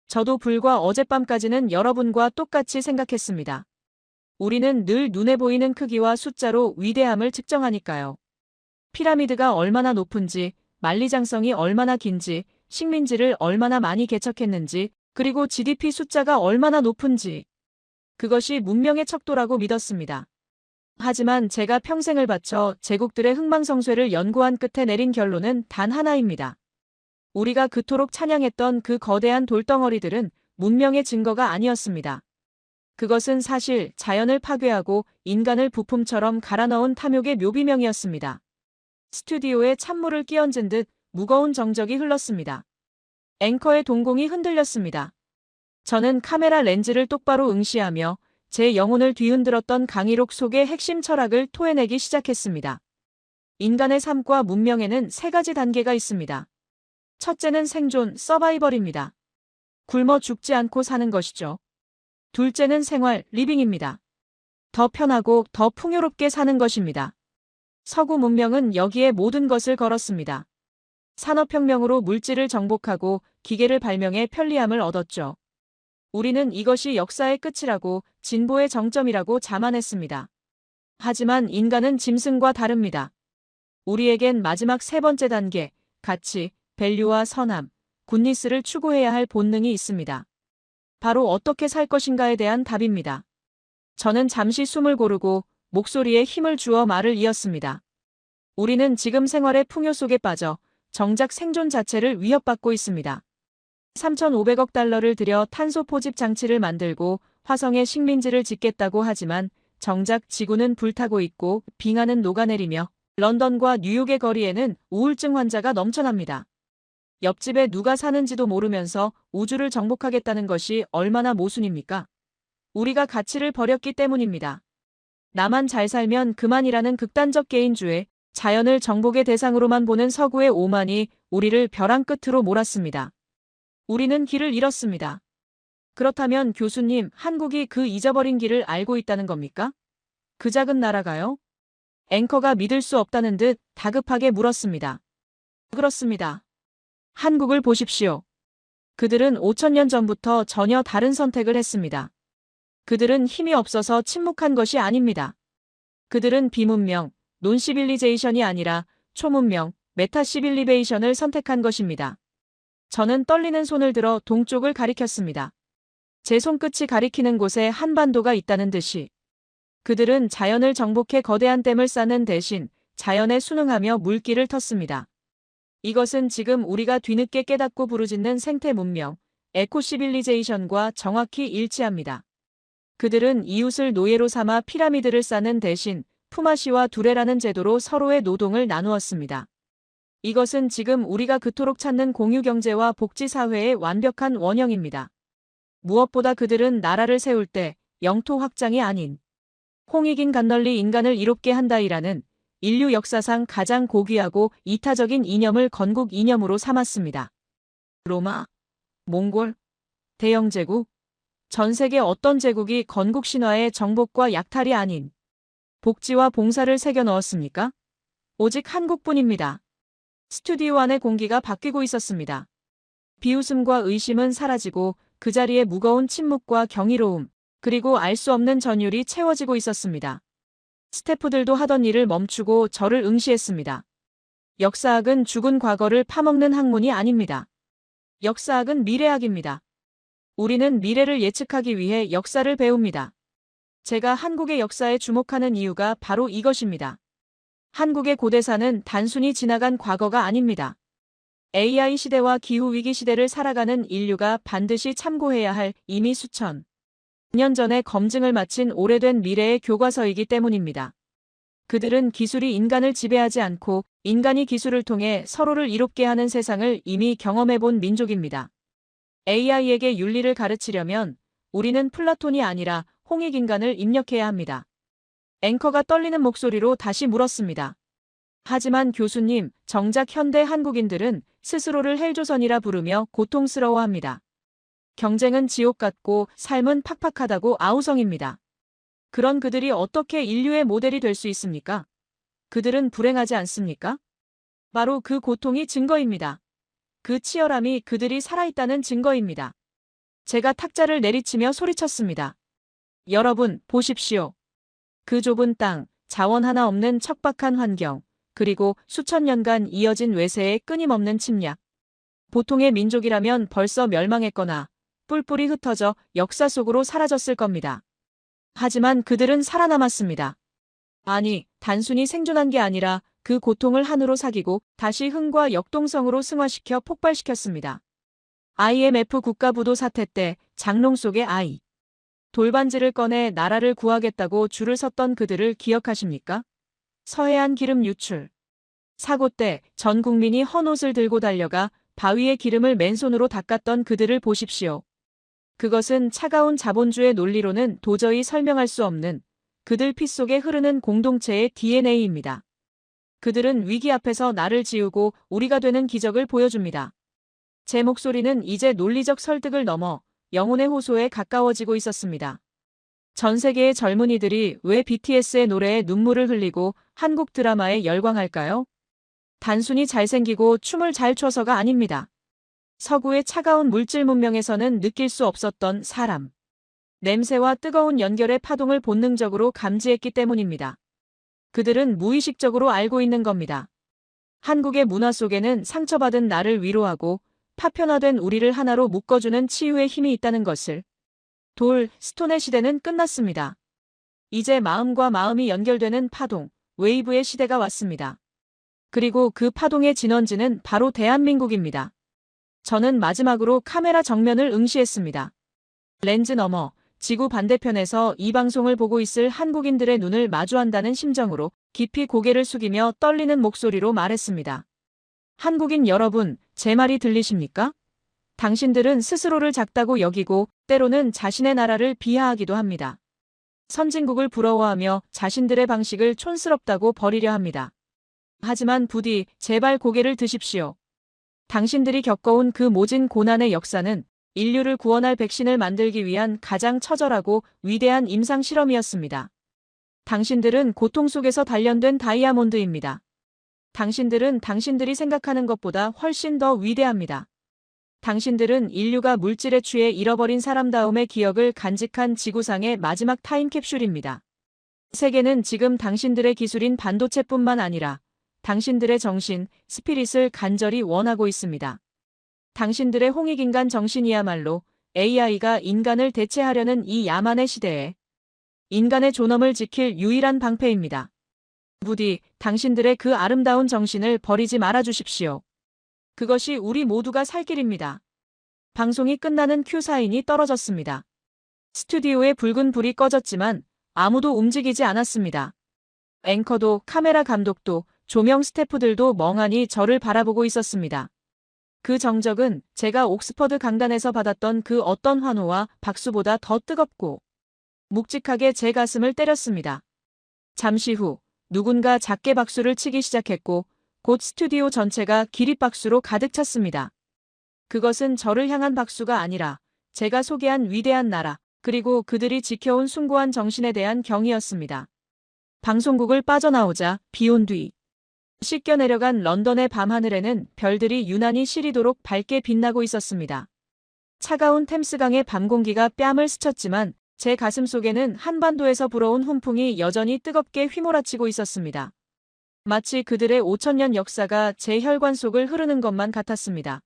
저도 불과 어젯밤까지는 여러분과 똑같이 생각했습니다. 우리는 늘 눈에 보이는 크기와 숫자로 위대함을 측정하니까요. 피라미드가 얼마나 높은지, 만리장성이 얼마나 긴지, 식민지를 얼마나 많이 개척했는지, 그리고 GDP 숫자가 얼마나 높은지. 그것이 문명의 척도라고 믿었습니다. 하지만 제가 평생을 바쳐 제국들의 흥망성쇠를 연구한 끝에 내린 결론은 단 하나입니다. 우리가 그토록 찬양했던 그 거대한 돌덩어리들은 문명의 증거가 아니었습니다. 그것은 사실 자연을 파괴하고 인간을 부품처럼 갈아넣은 탐욕의 묘비명이었습니다. 스튜디오에 찬물을 끼얹은 듯 무거운 정적이 흘렀습니다. 앵커의 동공이 흔들렸습니다. 저는 카메라 렌즈를 똑바로 응시하며 제 영혼을 뒤흔들었던 강의록 속의 핵심 철학을 토해내기 시작했습니다. 인간의 삶과 문명에는 세 가지 단계가 있습니다. 첫째는 생존, 서바이벌입니다. 굶어 죽지 않고 사는 것이죠. 둘째는 생활, 리빙입니다. 더 편하고 더 풍요롭게 사는 것입니다. 서구 문명은 여기에 모든 것을 걸었습니다. 산업혁명으로 물질을 정복하고 기계를 발명해 편리함을 얻었죠. 우리는 이것이 역사의 끝이라고 진보의 정점이라고 자만했습니다. 하지만 인간은 짐승과 다릅니다. 우리에겐 마지막 세 번째 단계, 가치, 밸류와 선함, 굿니스를 추구해야 할 본능이 있습니다. 바로 어떻게 살 것인가에 대한 답입니다. 저는 잠시 숨을 고르고 목소리에 힘을 주어 말을 이었습니다. 우리는 지금 생활의 풍요 속에 빠져 정작 생존 자체를 위협받고 있습니다. 3,500억 달러를 들여 탄소 포집 장치를 만들고 화성에 식민지를 짓겠다고 하지만 정작 지구는 불타고 있고 빙하는 녹아내리며 런던과 뉴욕의 거리에는 우울증 환자가 넘쳐납니다. 옆집에 누가 사는지도 모르면서 우주를 정복하겠다는 것이 얼마나 모순입니까? 우리가 가치를 버렸기 때문입니다. 나만 잘 살면 그만이라는 극단적 개인주의, 자연을 정복의 대상으로만 보는 서구의 오만이 우리를 벼랑 끝으로 몰았습니다. 우리는 길을 잃었습니다. 그렇다면 교수님, 한국이 그 잊어버린 길을 알고 있다는 겁니까? 그 작은 나라가요? 앵커가 믿을 수 없다는 듯 다급하게 물었습니다. 그렇습니다. 한국을 보십시오. 그들은 5천년 전부터 전혀 다른 선택을 했습니다. 그들은 힘이 없어서 침묵한 것이 아닙니다. 그들은 비문명, 논시빌리제이션이 아니라 초문명, 메타시빌리베이션을 선택한 것입니다. 저는 떨리는 손을 들어 동쪽을 가리켰습니다. 제 손끝이 가리키는 곳에 한반도가 있다는 듯이. 그들은 자연을 정복해 거대한 댐을 쌓는 대신 자연에 순응하며 물길을 텄습니다. 이것은 지금 우리가 뒤늦게 깨닫고 부르짖는 생태 문명, 에코시빌리제이션과 정확히 일치합니다. 그들은 이웃을 노예로 삼아 피라미드를 쌓는 대신 푸마시와 두레라는 제도로 서로의 노동을 나누었습니다. 이것은 지금 우리가 그토록 찾는 공유경제와 복지사회의 완벽한 원형입니다. 무엇보다 그들은 나라를 세울 때 영토 확장이 아닌 홍익인간널리 인간을 이롭게 한다이라는 인류 역사상 가장 고귀하고 이타적인 이념을 건국 이념으로 삼았습니다. 로마, 몽골, 대영제국, 전 세계 어떤 제국이 건국 신화의 정복과 약탈이 아닌 복지와 봉사를 새겨 넣었습니까? 오직 한국뿐입니다. 스튜디오 안의 공기가 바뀌고 있었습니다. 비웃음과 의심은 사라지고 그 자리에 무거운 침묵과 경이로움, 그리고 알 수 없는 전율이 채워지고 있었습니다. 스태프들도 하던 일을 멈추고 저를 응시했습니다. 역사학은 죽은 과거를 파먹는 학문이 아닙니다. 역사학은 미래학입니다. 우리는 미래를 예측하기 위해 역사를 배웁니다. 제가 한국의 역사에 주목하는 이유가 바로 이것입니다. 한국의 고대사는 단순히 지나간 과거가 아닙니다. AI 시대와 기후위기 시대를 살아가는 인류가 반드시 참고해야 할 이미 수천 년 전에 검증을 마친 오래된 미래의 교과서이기 때문입니다. 그들은 기술이 인간을 지배하지 않고 인간이 기술을 통해 서로를 이롭게 하는 세상을 이미 경험해본 민족입니다. AI에게 윤리를 가르치려면 우리는 플라톤이 아니라 홍익인간을 입력해야 합니다. 앵커가 떨리는 목소리로 다시 물었습니다. 하지만 교수님, 정작 현대 한국인들은 스스로를 헬조선이라 부르며 고통스러워합니다. 경쟁은 지옥 같고 삶은 팍팍하다고 아우성입니다. 그런 그들이 어떻게 인류의 모델이 될 수 있습니까? 그들은 불행하지 않습니까? 바로 그 고통이 증거입니다. 그 치열함이 그들이 살아있다는 증거입니다. 제가 탁자를 내리치며 소리쳤습니다. 여러분, 보십시오. 그 좁은 땅, 자원 하나 없는 척박한 환경, 그리고 수천 년간 이어진 외세의 끊임없는 침략. 보통의 민족이라면 벌써 멸망했거나 뿔뿔이 흩어져 역사 속으로 사라졌을 겁니다. 하지만 그들은 살아남았습니다. 아니, 단순히 생존한 게 아니라 그 고통을 한으로 사귀고 다시 흥과 역동성으로 승화시켜 폭발시켰습니다. IMF 국가부도 사태 때 장롱 속의 아이. 돌반지를 꺼내 나라를 구하겠다고 줄을 섰던 그들을 기억하십니까? 서해안 기름 유출. 사고 때 전 국민이 헌옷을 들고 달려가 바위에 기름을 맨손으로 닦았던 그들을 보십시오. 그것은 차가운 자본주의 논리로는 도저히 설명할 수 없는 그들 피 속에 흐르는 공동체의 DNA입니다. 그들은 위기 앞에서 나를 지우고 우리가 되는 기적을 보여줍니다. 제 목소리는 이제 논리적 설득을 넘어 영혼의 호소에 가까워지고 있었습니다. 전 세계의 젊은이들이 왜 BTS의 노래에 눈물을 흘리고 한국 드라마에 열광할까요? 단순히 잘생기고 춤을 잘 춰서가 아닙니다. 서구의 차가운 물질 문명에서는 느낄 수 없었던 사람. 냄새와 뜨거운 연결의 파동을 본능적으로 감지했기 때문입니다. 그들은 무의식적으로 알고 있는 겁니다. 한국의 문화 속에는 상처받은 나를 위로하고 파편화된 우리를 하나로 묶어주는 치유의 힘이 있다는 것을. 스톤의 시대는 끝났습니다. 이제 마음과 마음이 연결되는 파동, 웨이브의 시대가 왔습니다. 그리고 그 파동의 진원지는 바로 대한민국입니다. 저는 마지막으로 카메라 정면을 응시했습니다. 렌즈 너머, 지구 반대편에서 이 방송을 보고 있을 한국인들의 눈을 마주한다는 심정으로 깊이 고개를 숙이며 떨리는 목소리로 말했습니다. 한국인 여러분, 제 말이 들리십니까? 당신들은 스스로를 작다고 여기고 때로는 자신의 나라를 비하하기도 합니다. 선진국을 부러워하며 자신들의 방식을 촌스럽다고 버리려 합니다. 하지만 부디 제발 고개를 드십시오. 당신들이 겪어온 그 모진 고난의 역사는 인류를 구원할 백신을 만들기 위한 가장 처절하고 위대한 임상 실험이었습니다. 당신들은 고통 속에서 단련된 다이아몬드입니다. 당신들은 당신들이 생각하는 것보다 훨씬 더 위대합니다. 당신들은 인류가 물질에 취해 잃어버린 사람다움의 기억을 간직한 지구상의 마지막 타임캡슐입니다. 세계는 지금 당신들의 기술인 반도체뿐만 아니라 당신들의 정신, 스피릿을 간절히 원하고 있습니다. 당신들의 홍익인간 정신이야말로 AI가 인간을 대체하려는 이 야만의 시대에 인간의 존엄을 지킬 유일한 방패입니다. 부디 당신들의 그 아름다운 정신을 버리지 말아 주십시오. 그것이 우리 모두가 살 길입니다. 방송이 끝나는 큐 사인이 떨어졌습니다. 스튜디오의 붉은 불이 꺼졌지만 아무도 움직이지 않았습니다. 앵커도 카메라 감독도 조명 스태프들도 멍하니 저를 바라보고 있었습니다. 그 정적은 제가 옥스퍼드 강단에서 받았던 그 어떤 환호와 박수보다 더 뜨겁고 묵직하게 제 가슴을 때렸습니다. 잠시 후 누군가 작게 박수를 치기 시작했고 곧 스튜디오 전체가 기립박수로 가득 찼습니다. 그것은 저를 향한 박수가 아니라 제가 소개한 위대한 나라 그리고 그들이 지켜온 숭고한 정신에 대한 경의였습니다. 방송국을 빠져나오자 비온 뒤 씻겨 내려간 런던의 밤하늘에는 별들이 유난히 시리도록 밝게 빛나고 있었습니다. 차가운 템스강의 밤 공기가 뺨을 스쳤지만 제 가슴 속에는 한반도에서 불어온 훈풍이 여전히 뜨겁게 휘몰아치고 있었습니다. 마치 그들의 5000년 역사가 제 혈관 속을 흐르는 것만 같았습니다.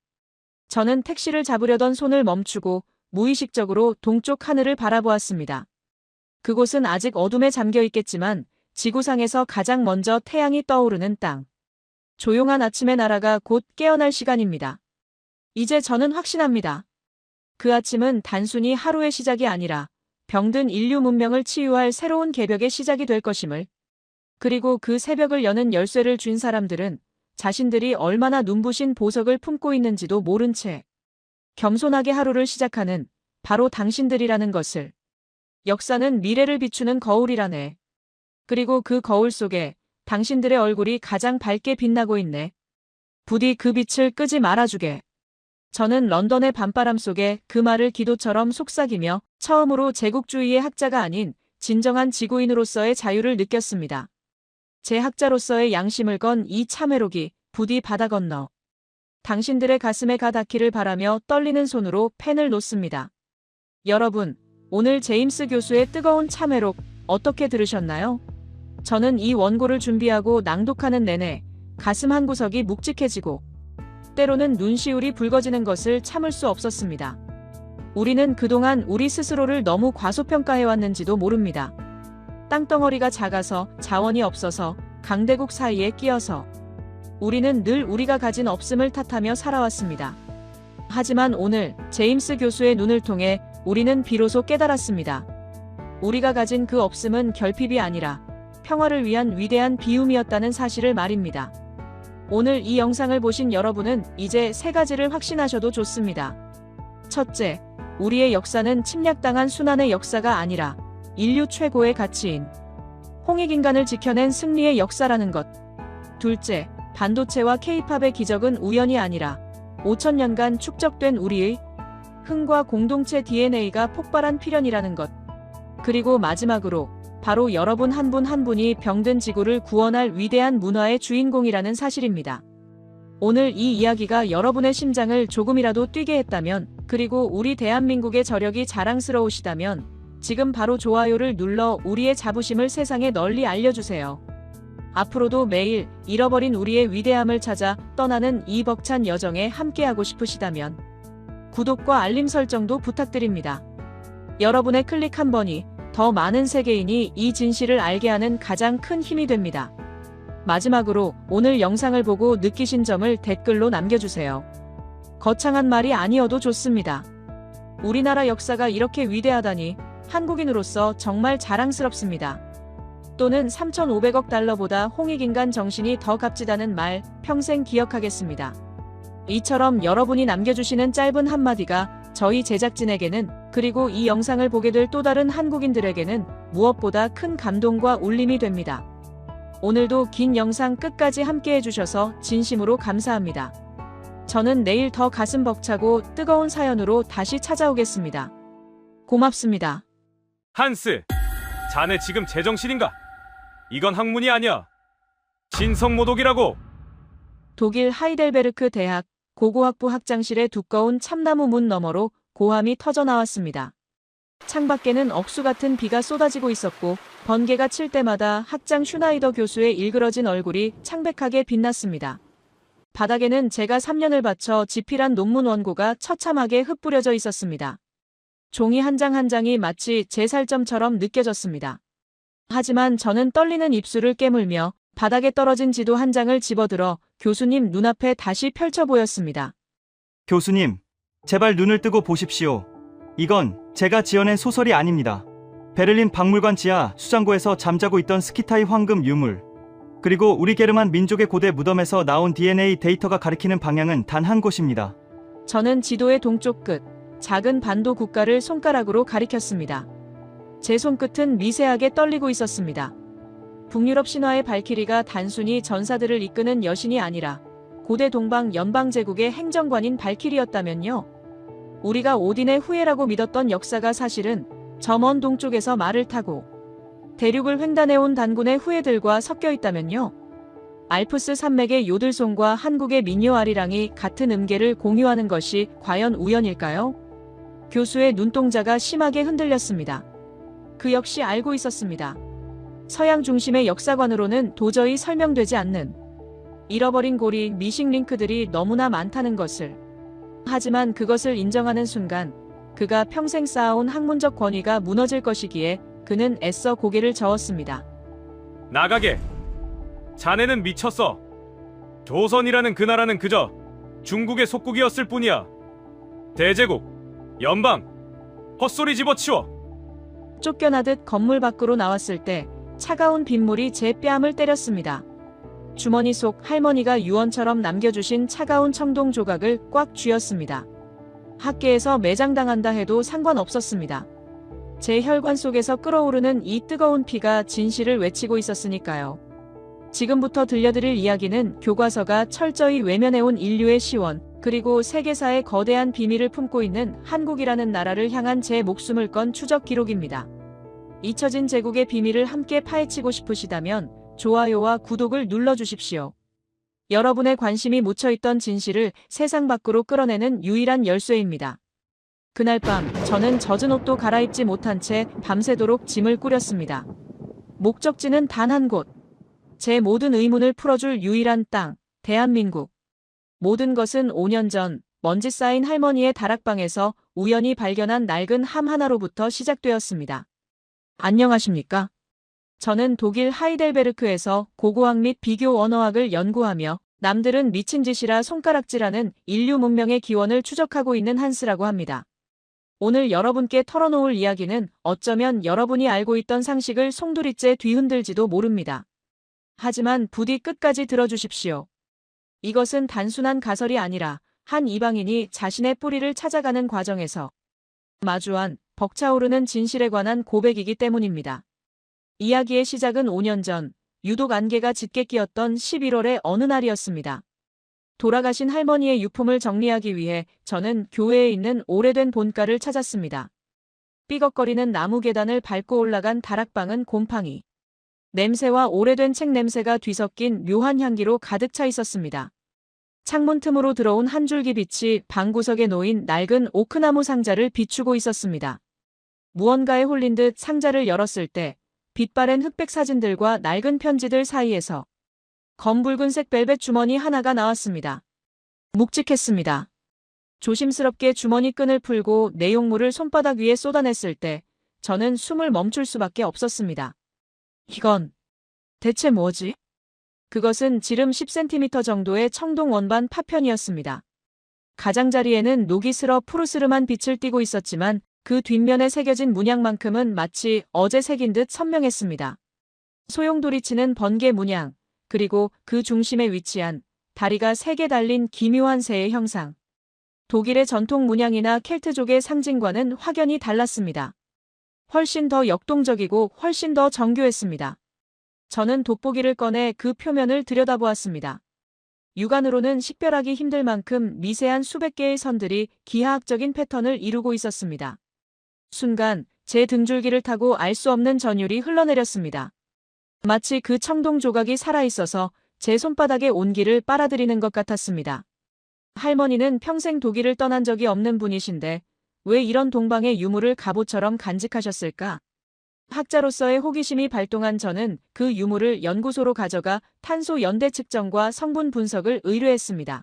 저는 택시를 잡으려던 손을 멈추고 무의식적으로 동쪽 하늘을 바라보았습니다. 그곳은 아직 어둠에 잠겨 있겠지만 지구상에서 가장 먼저 태양이 떠오르는 땅. 조용한 아침의 나라가 곧 깨어날 시간입니다. 이제 저는 확신합니다. 그 아침은 단순히 하루의 시작이 아니라 병든 인류 문명을 치유할 새로운 개벽의 시작이 될 것임을. 그리고 그 새벽을 여는 열쇠를 쥔 사람들은 자신들이 얼마나 눈부신 보석을 품고 있는지도 모른 채 겸손하게 하루를 시작하는 바로 당신들이라는 것을. 역사는 미래를 비추는 거울이라네. 그리고 그 거울 속에 당신들의 얼굴이 가장 밝게 빛나고 있네. 부디 그 빛을 끄지 말아주게. 저는 런던의 밤바람 속에 그 말을 기도처럼 속삭이며 처음으로 제국주의의 학자가 아닌 진정한 지구인으로서의 자유를 느꼈습니다. 제 학자로서의 양심을 건 이 참회록이 부디 바다 건너 당신들의 가슴에 가 닿기를 바라며 떨리는 손으로 펜을 놓습니다. 여러분, 오늘 제임스 교수의 뜨거운 참회록 어떻게 들으셨나요? 저는 이 원고를 준비하고 낭독하는 내내 가슴 한구석이 묵직해지고 때로는 눈시울이 붉어지는 것을 참을 수 없었습니다. 우리는 그동안 우리 스스로를 너무 과소평가해왔는지도 모릅니다. 땅덩어리가 작아서 자원이 없어서 강대국 사이에 끼어서 우리는 늘 우리가 가진 없음을 탓하며 살아왔습니다. 하지만 오늘 제임스 교수의 눈을 통해 우리는 비로소 깨달았습니다. 우리가 가진 그 없음은 결핍이 아니라 평화를 위한 위대한 비움이었다는 사실을 말입니다. 오늘 이 영상을 보신 여러분은 이제 3가지를 확신하셔도 좋습니다. 첫째, 우리의 역사는 침략당한 순환의 역사가 아니라 인류 최고의 가치인 홍익인간을 지켜낸 승리의 역사라는 것. 둘째, 반도체와 K-팝의 기적은 우연이 아니라 5000년간 축적된 우리의 흥과 공동체 DNA가 폭발한 필연이라는 것. 그리고 마지막으로 바로 여러분 한 분 한 분이 병든 지구를 구원할 위대한 문화의 주인공이라는 사실입니다. 오늘 이 이야기가 여러분의 심장을 조금이라도 뛰게 했다면, 그리고 우리 대한민국의 저력이 자랑스러우시다면 지금 바로 좋아요를 눌러 우리의 자부심을 세상에 널리 알려주세요. 앞으로도 매일 잃어버린 우리의 위대함을 찾아 떠나는 이 벅찬 여정에 함께하고 싶으시다면 구독과 알림 설정도 부탁드립니다. 여러분의 클릭 한 번이 더 많은 세계인이 이 진실을 알게 하는 가장 큰 힘이 됩니다. 마지막으로 오늘 영상을 보고 느끼신 점을 댓글로 남겨주세요. 거창한 말이 아니어도 좋습니다. 우리나라 역사가 이렇게 위대하다니 한국인으로서 정말 자랑스럽습니다. 또는 3,500억 달러보다 홍익인간 정신이 더 값지다는 말 평생 기억하겠습니다. 이처럼 여러분이 남겨주시는 짧은 한마디가 저희 제작진에게는, 그리고 이 영상을 보게 될 또 다른 한국인들에게는 무엇보다 큰 감동과 울림이 됩니다. 오늘도 긴 영상 끝까지 함께 해주셔서 진심으로 감사합니다. 저는 내일 더 가슴 벅차고 뜨거운 사연으로 다시 찾아오겠습니다. 고맙습니다. 한스, 자네 지금 제정신인가? 이건 학문이 아니야. 신성모독이라고. 독일 하이델베르크 대학 고고학부 학장실의 두꺼운 참나무 문 너머로 고함이 터져 나왔습니다. 창밖에는 억수 같은 비가 쏟아지고 있었고 번개가 칠 때마다 학장 슈나이더 교수의 일그러진 얼굴이 창백하게 빛났습니다. 바닥에는 제가 3년을 바쳐 집필한 논문 원고가 처참하게 흩뿌려져 있었습니다. 종이 한 장 한 장이 마치 제 살점처럼 느껴졌습니다. 하지만 저는 떨리는 입술을 깨물며 바닥에 떨어진 지도 한 장을 집어들어 교수님 눈앞에 다시 펼쳐 보였습니다. 교수님, 제발 눈을 뜨고 보십시오. 이건 제가 지어낸 소설이 아닙니다. 베를린 박물관 지하 수장고에서 잠자고 있던 스키타이 황금 유물, 그리고 우리 게르만 민족의 고대 무덤에서 나온 DNA 데이터가 가리키는 방향은 단 한 곳입니다. 저는 지도의 동쪽 끝, 작은 반도 국가를 손가락으로 가리켰습니다. 제 손끝은 미세하게 떨리고 있었습니다. 북유럽 신화의 발키리가 단순히 전사들을 이끄는 여신이 아니라 고대 동방 연방제국의 행정관인 발키리였다면요. 우리가 오딘의 후예라고 믿었던 역사가 사실은 저 먼 동쪽에서 말을 타고 대륙을 횡단해온 단군의 후예들과 섞여 있다면요. 알프스 산맥의 요들송과 한국의 민요 아리랑이 같은 음계를 공유하는 것이 과연 우연일까요? 교수의 눈동자가 심하게 흔들렸습니다. 그 역시 알고 있었습니다. 서양 중심의 역사관으로는 도저히 설명되지 않는 잃어버린 고리 미싱 링크들이 너무나 많다는 것을. 하지만 그것을 인정하는 순간 그가 평생 쌓아온 학문적 권위가 무너질 것이기에 그는 애써 고개를 저었습니다. 나가게. 자네는 미쳤어. 조선이라는 그 나라는 그저 중국의 속국이었을 뿐이야. 대제국, 연방, 헛소리 집어치워. 쫓겨나듯 건물 밖으로 나왔을 때 차가운 빗물이 제 뺨을 때렸습니다. 주머니 속 할머니가 유언처럼 남겨주신 차가운 청동 조각을 꽉 쥐었습니다. 학계에서 매장당한다 해도 상관없었습니다. 제 혈관 속에서 끓어오르는 이 뜨거운 피가 진실을 외치고 있었으니까요. 지금부터 들려드릴 이야기는 교과서가 철저히 외면해온 인류의 시원, 그리고 세계사의 거대한 비밀을 품고 있는 한국이라는 나라를 향한 제 목숨을 건 추적 기록입니다. 잊혀진 제국의 비밀을 함께 파헤치고 싶으시다면 좋아요와 구독을 눌러주십시오. 여러분의 관심이 묻혀있던 진실을 세상 밖으로 끌어내는 유일한 열쇠입니다. 그날 밤 저는 젖은 옷도 갈아입지 못한 채 밤새도록 짐을 꾸렸습니다. 목적지는 단 한 곳. 제 모든 의문을 풀어줄 유일한 땅, 대한민국. 모든 것은 5년 전 먼지 쌓인 할머니의 다락방에서 우연히 발견한 낡은 함 하나로부터 시작되었습니다. 안녕하십니까? 저는 독일 하이델베르크에서 고고학 및 비교 언어학을 연구하며 남들은 미친 짓이라 손가락질하는 인류 문명의 기원을 추적하고 있는 한스라고 합니다. 오늘 여러분께 털어놓을 이야기는 어쩌면 여러분이 알고 있던 상식을 송두리째 뒤흔들지도 모릅니다. 하지만 부디 끝까지 들어주십시오. 이것은 단순한 가설이 아니라 한 이방인이 자신의 뿌리를 찾아가는 과정에서 마주한 벅차오르는 진실에 관한 고백이기 때문입니다. 이야기의 시작은 5년 전, 유독 안개가 짙게 끼었던 11월의 어느 날이었습니다. 돌아가신 할머니의 유품을 정리하기 위해 저는 교회에 있는 오래된 본가를 찾았습니다. 삐걱거리는 나무 계단을 밟고 올라간 다락방은 곰팡이 냄새와 오래된 책 냄새가 뒤섞인 묘한 향기로 가득 차 있었습니다. 창문 틈으로 들어온 한 줄기 빛이 방구석에 놓인 낡은 오크나무 상자를 비추고 있었습니다. 무언가에 홀린 듯 상자를 열었을 때 빛바랜 흑백 사진들과 낡은 편지들 사이에서 검붉은색 벨벳 주머니 하나가 나왔습니다. 묵직했습니다. 조심스럽게 주머니 끈을 풀고 내용물을 손바닥 위에 쏟아냈을 때 저는 숨을 멈출 수밖에 없었습니다. 이건 대체 뭐지? 그것은 지름 10cm 정도의 청동 원반 파편이었습니다. 가장자리에는 녹이 슬어 푸르스름한 빛을 띠고 있었지만 그 뒷면에 새겨진 문양만큼은 마치 어제 새긴 듯 선명했습니다. 소용돌이치는 번개 문양, 그리고 그 중심에 위치한 다리가 3개 달린 기묘한 새의 형상. 독일의 전통 문양이나 켈트족의 상징과는 확연히 달랐습니다. 훨씬 더 역동적이고 훨씬 더 정교했습니다. 저는 돋보기를 꺼내 그 표면을 들여다보았습니다. 육안으로는 식별하기 힘들 만큼 미세한 수백 개의 선들이 기하학적인 패턴을 이루고 있었습니다. 순간 제 등줄기를 타고 알 수 없는 전율이 흘러내렸습니다. 마치 그 청동 조각이 살아있어서 제 손바닥의 온기를 빨아들이는 것 같았습니다. 할머니는 평생 독일을 떠난 적이 없는 분이신데 왜 이런 동방의 유물을 갑옷처럼 간직하셨을까? 학자로서의 호기심이 발동한 저는 그 유물을 연구소로 가져가 탄소 연대 측정과 성분 분석을 의뢰했습니다.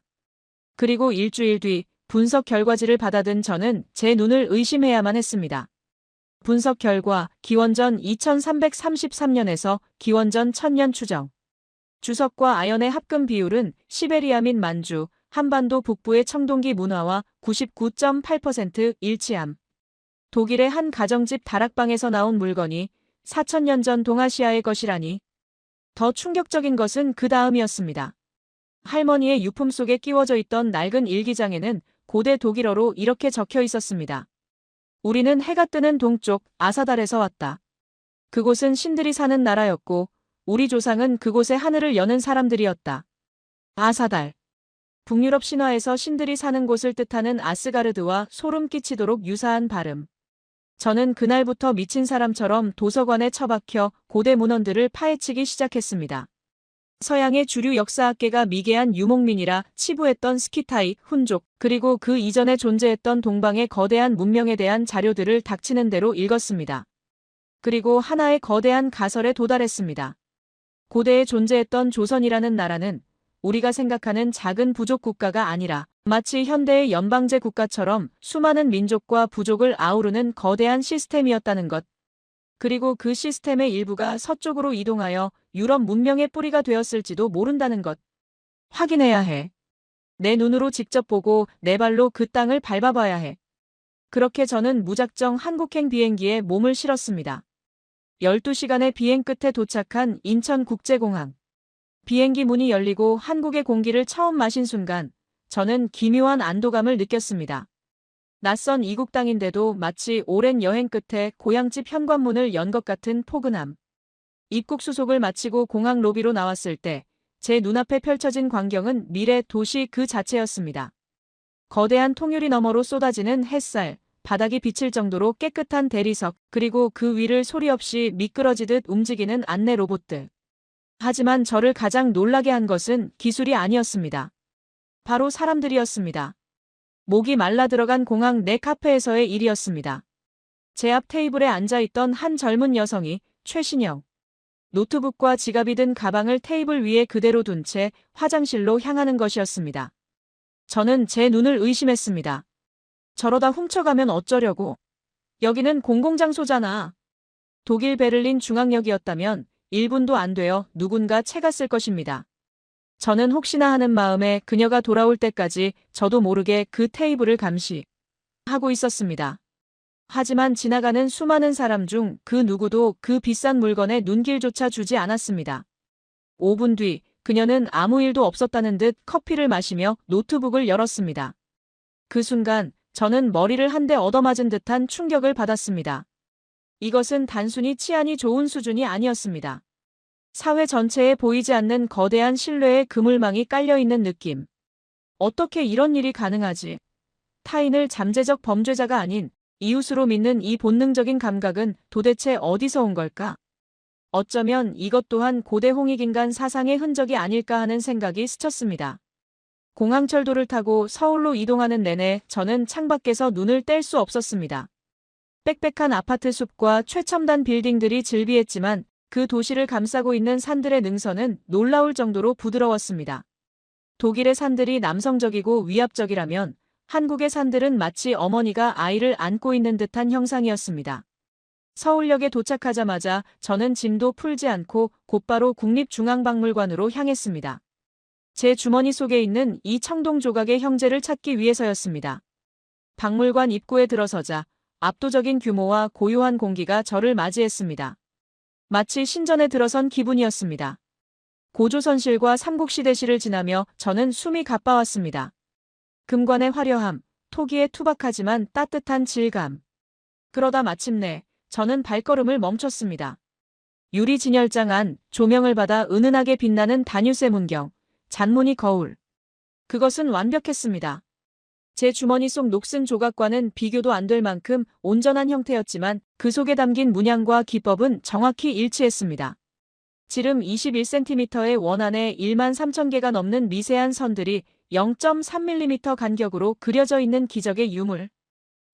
그리고 일주일 뒤 분석 결과지를 받아든 저는 제 눈을 의심해야만 했습니다. 분석 결과 기원전 2333년에서 기원전 1000년 추정. 주석과 아연의 합금 비율은 시베리아 및 만주, 한반도 북부의 청동기 문화와 99.8% 일치함. 독일의 한 가정집 다락방에서 나온 물건이 4000년 전 동아시아의 것이라니. 더 충격적인 것은 그 다음이었습니다. 할머니의 유품 속에 끼워져 있던 낡은 일기장에는 고대 독일어로 이렇게 적혀 있었습니다. 우리는 해가 뜨는 동쪽 아사달에서 왔다. 그곳은 신들이 사는 나라였고 우리 조상은 그곳에 하늘을 여는 사람들이었다. 아사달. 북유럽 신화에서 신들이 사는 곳을 뜻하는 아스가르드와 소름 끼치도록 유사한 발음. 저는 그날부터 미친 사람처럼 도서관에 처박혀 고대 문헌들을 파헤치기 시작했습니다. 서양의 주류 역사학계가 미개한 유목민이라 치부했던 스키타이, 훈족, 그리고 그 이전에 존재했던 동방의 거대한 문명에 대한 자료들을 닥치는 대로 읽었습니다. 그리고 하나의 거대한 가설에 도달했습니다. 고대에 존재했던 조선이라는 나라는 우리가 생각하는 작은 부족 국가가 아니라 마치 현대의 연방제 국가처럼 수많은 민족과 부족을 아우르는 거대한 시스템이었다는 것. 그리고 그 시스템의 일부가 서쪽으로 이동하여 유럽 문명의 뿌리가 되었을지도 모른다는 것. 확인해야 해. 내 눈으로 직접 보고 내 발로 그 땅을 밟아봐야 해. 그렇게 저는 무작정 한국행 비행기에 몸을 실었습니다. 12시간의 비행 끝에 도착한 인천국제공항. 비행기 문이 열리고 한국의 공기를 처음 마신 순간 저는 기묘한 안도감을 느꼈습니다. 낯선 이국 땅인데도 마치 오랜 여행 끝에 고향집 현관문을 연 것 같은 포근함. 입국 수속을 마치고 공항 로비로 나왔을 때 제 눈앞에 펼쳐진 광경은 미래 도시 그 자체였습니다. 거대한 통유리 너머로 쏟아지는 햇살, 바닥이 비칠 정도로 깨끗한 대리석, 그리고 그 위를 소리 없이 미끄러지듯 움직이는 안내 로봇들. 하지만 저를 가장 놀라게 한 것은 기술이 아니었습니다. 바로 사람들이었습니다. 목이 말라 들어간 공항 내 카페에서의 일이었습니다. 제 앞 테이블에 앉아있던 한 젊은 여성이 최신형. 노트북과 지갑이 든 가방을 테이블 위에 그대로 둔 채 화장실로 향하는 것이었습니다. 저는 제 눈을 의심했습니다. 저러다 훔쳐가면 어쩌려고. 여기는 공공장소잖아. 독일 베를린 중앙역이었다면 1분도 안 되어 누군가 채갔을 것입니다. 저는 혹시나 하는 마음에 그녀가 돌아올 때까지 저도 모르게 그 테이블을 감시하고 있었습니다. 하지만 지나가는 수많은 사람 중 그 누구도 그 비싼 물건에 눈길조차 주지 않았습니다. 5분 뒤 그녀는 아무 일도 없었다는 듯 커피를 마시며 노트북을 열었습니다. 그 순간 저는 머리를 한 대 얻어맞은 듯한 충격을 받았습니다. 이것은 단순히 치안이 좋은 수준이 아니었습니다. 사회 전체에 보이지 않는 거대한 신뢰의 그물망이 깔려있는 느낌. 어떻게 이런 일이 가능하지? 타인을 잠재적 범죄자가 아닌 이웃으로 믿는 이 본능적인 감각은 도대체 어디서 온 걸까? 어쩌면 이것 또한 고대 홍익인간 사상의 흔적이 아닐까 하는 생각이 스쳤습니다. 공항철도를 타고 서울로 이동하는 내내 저는 창밖에서 눈을 뗄 수 없었습니다. 빽빽한 아파트 숲과 최첨단 빌딩들이 즐비했지만 그 도시를 감싸고 있는 산들의 능선은 놀라울 정도로 부드러웠습니다. 독일의 산들이 남성적이고 위압적이라면 한국의 산들은 마치 어머니가 아이를 안고 있는 듯한 형상이었습니다. 서울역에 도착하자마자 저는 짐도 풀지 않고 곧바로 국립중앙박물관으로 향했습니다. 제 주머니 속에 있는 이 청동 조각의 형제를 찾기 위해서였습니다. 박물관 입구에 들어서자 압도적인 규모와 고요한 공기가 저를 맞이했습니다. 마치 신전에 들어선 기분이었습니다. 고조선실과 삼국시대시를 지나며 저는 숨이 가빠왔습니다. 금관의 화려함, 토기의 투박하지만 따뜻한 질감. 그러다 마침내 저는 발걸음을 멈췄습니다. 유리 진열장 안 조명을 받아 은은하게 빛나는 다뉴스의 문경, 잔무늬 거울. 그것은 완벽했습니다. 제 주머니 속 녹슨 조각과는 비교도 안 될 만큼 온전한 형태였지만 그 속에 담긴 문양과 기법은 정확히 일치했습니다. 지름 21cm의 원안에 13,000개가 넘는 미세한 선들이 0.3mm 간격으로 그려져 있는 기적의 유물.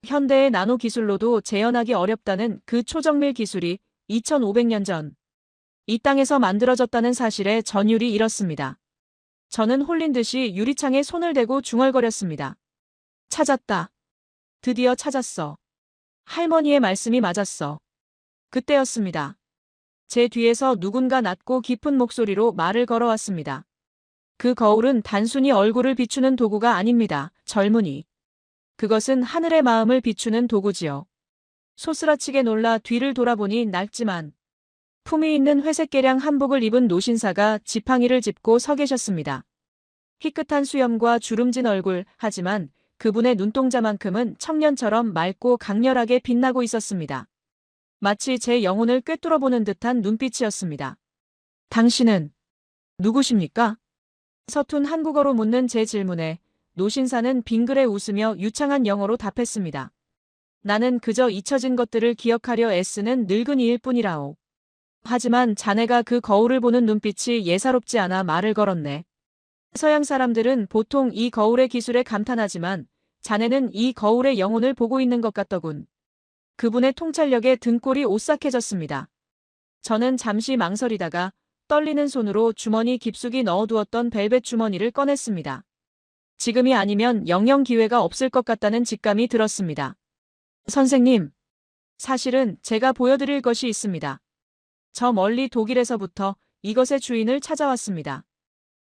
현대의 나노 기술로도 재현하기 어렵다는 그 초정밀 기술이 2500년 전 이 땅에서 만들어졌다는 사실에 전율이 일었습니다. 저는 홀린 듯이 유리창에 손을 대고 중얼거렸습니다. 찾았다. 드디어 찾았어. 할머니의 말씀이 맞았어. 그때였습니다. 제 뒤에서 누군가 낮고 깊은 목소리로 말을 걸어왔습니다. 그 거울은 단순히 얼굴을 비추는 도구가 아닙니다. 젊은이. 그것은 하늘의 마음을 비추는 도구지요. 소스라치게 놀라 뒤를 돌아보니 낡지만 품위 있는 회색 개량 한복을 입은 노신사가 지팡이를 짚고 서 계셨습니다. 희끗한 수염과 주름진 얼굴, 하지만 그분의 눈동자만큼은 청년처럼 맑고 강렬하게 빛나고 있었습니다. 마치 제 영혼을 꿰뚫어보는 듯한 눈빛이었습니다. 당신은 누구십니까? 서툰 한국어로 묻는 제 질문에 노신사는 빙그레 웃으며 유창한 영어로 답했습니다. 나는 그저 잊혀진 것들을 기억하려 애쓰는 늙은이일 뿐이라오. 하지만 자네가 그 거울을 보는 눈빛이 예사롭지 않아 말을 걸었네. 서양 사람들은 보통 이 거울의 기술에 감탄하지만 자네는 이 거울의 영혼을 보고 있는 것 같더군. 그분의 통찰력에 등골이 오싹해졌습니다. 저는 잠시 망설이다가 떨리는 손으로 주머니 깊숙이 넣어두었던 벨벳 주머니를 꺼냈습니다. 지금이 아니면 영영 기회가 없을 것 같다는 직감이 들었습니다. 선생님, 사실은 제가 보여드릴 것이 있습니다. 저 멀리 독일에서부터 이것의 주인을 찾아왔습니다.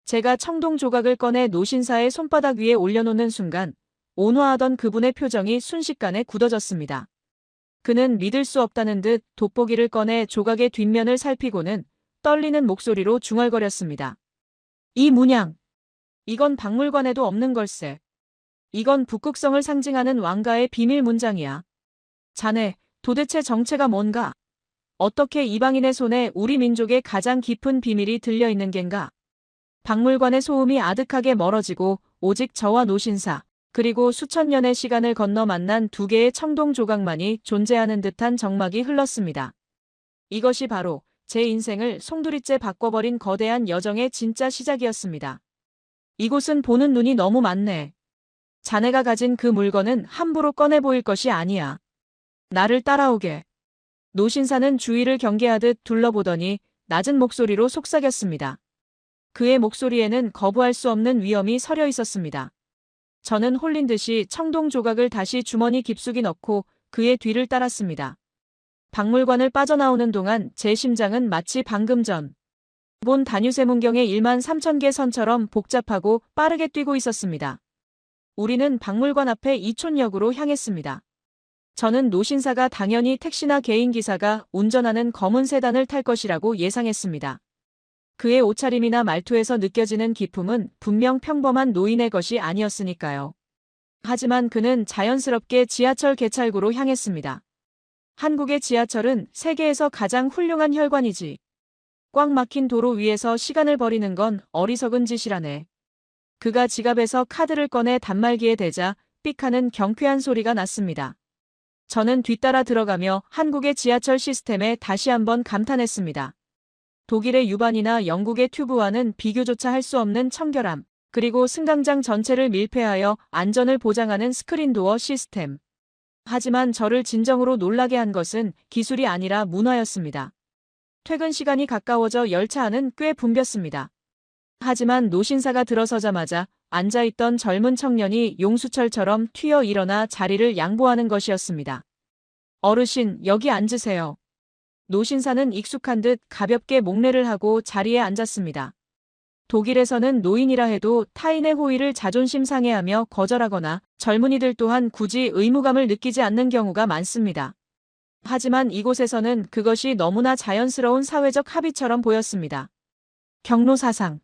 제가 청동 조각을 꺼내 노신사의 손바닥 위에 올려놓는 순간 온화하던 그분의 표정이 순식간에 굳어졌습니다. 그는 믿을 수 없다는 듯 돋보기를 꺼내 조각의 뒷면을 살피고는 떨리는 목소리로 중얼거렸습니다. 이 문양, 이건 박물관에도 없는 걸세. 이건 북극성을 상징하는 왕가의 비밀 문장이야. 자네, 도대체 정체가 뭔가? 어떻게 이방인의 손에 우리 민족의 가장 깊은 비밀이 들려있는 겐가? 박물관의 소음이 아득하게 멀어지고 오직 저와 노신사, 그리고 수천 년의 시간을 건너 만난 두 개의 청동 조각만이 존재하는 듯한 정막이 흘렀습니다. 이것이 바로 제 인생을 송두리째 바꿔버린 거대한 여정의 진짜 시작이었습니다. 이곳은 보는 눈이 너무 많네. 자네가 가진 그 물건은 함부로 꺼내 보일 것이 아니야. 나를 따라오게. 노신사는 주위를 경계하듯 둘러보더니 낮은 목소리로 속삭였습니다. 그의 목소리에는 거부할 수 없는 위엄이 서려 있었습니다. 저는 홀린 듯이 청동 조각을 다시 주머니 깊숙이 넣고 그의 뒤를 따랐습니다. 박물관을 빠져나오는 동안 제 심장은 마치 방금 전 본 다뉴세 문경의 13,000개 선처럼 복잡하고 빠르게 뛰고 있었습니다. 우리는 박물관 앞에 이촌역으로 향했습니다. 저는 노신사가 당연히 택시나 개인기사가 운전하는 검은 세단을 탈 것이라고 예상했습니다. 그의 옷차림이나 말투에서 느껴지는 기품은 분명 평범한 노인의 것이 아니었으니까요. 하지만 그는 자연스럽게 지하철 개찰구로 향했습니다. 한국의 지하철은 세계에서 가장 훌륭한 혈관이지. 꽉 막힌 도로 위에서 시간을 버리는 건 어리석은 짓이라네. 그가 지갑에서 카드를 꺼내 단말기에 대자 삑 하는 경쾌한 소리가 났습니다. 저는 뒤따라 들어가며 한국의 지하철 시스템에 다시 한번 감탄했습니다. 독일의 유반이나 영국의 튜브와는 비교조차 할 수 없는 청결함, 그리고 승강장 전체를 밀폐하여 안전을 보장하는 스크린도어 시스템. 하지만 저를 진정으로 놀라게 한 것은 기술이 아니라 문화였습니다. 퇴근 시간이 가까워져 열차 안은 꽤 붐볐습니다. 하지만 노신사가 들어서자마자 앉아있던 젊은 청년이 용수철처럼 튀어 일어나 자리를 양보하는 것이었습니다. 어르신, 여기 앉으세요. 노신사는 익숙한 듯 가볍게 목례를 하고 자리에 앉았습니다. 독일에서는 노인이라 해도 타인의 호의를 자존심 상해하며 거절하거나 젊은이들 또한 굳이 의무감을 느끼지 않는 경우가 많습니다. 하지만 이곳에서는 그것이 너무나 자연스러운 사회적 합의처럼 보였습니다. 경로사상.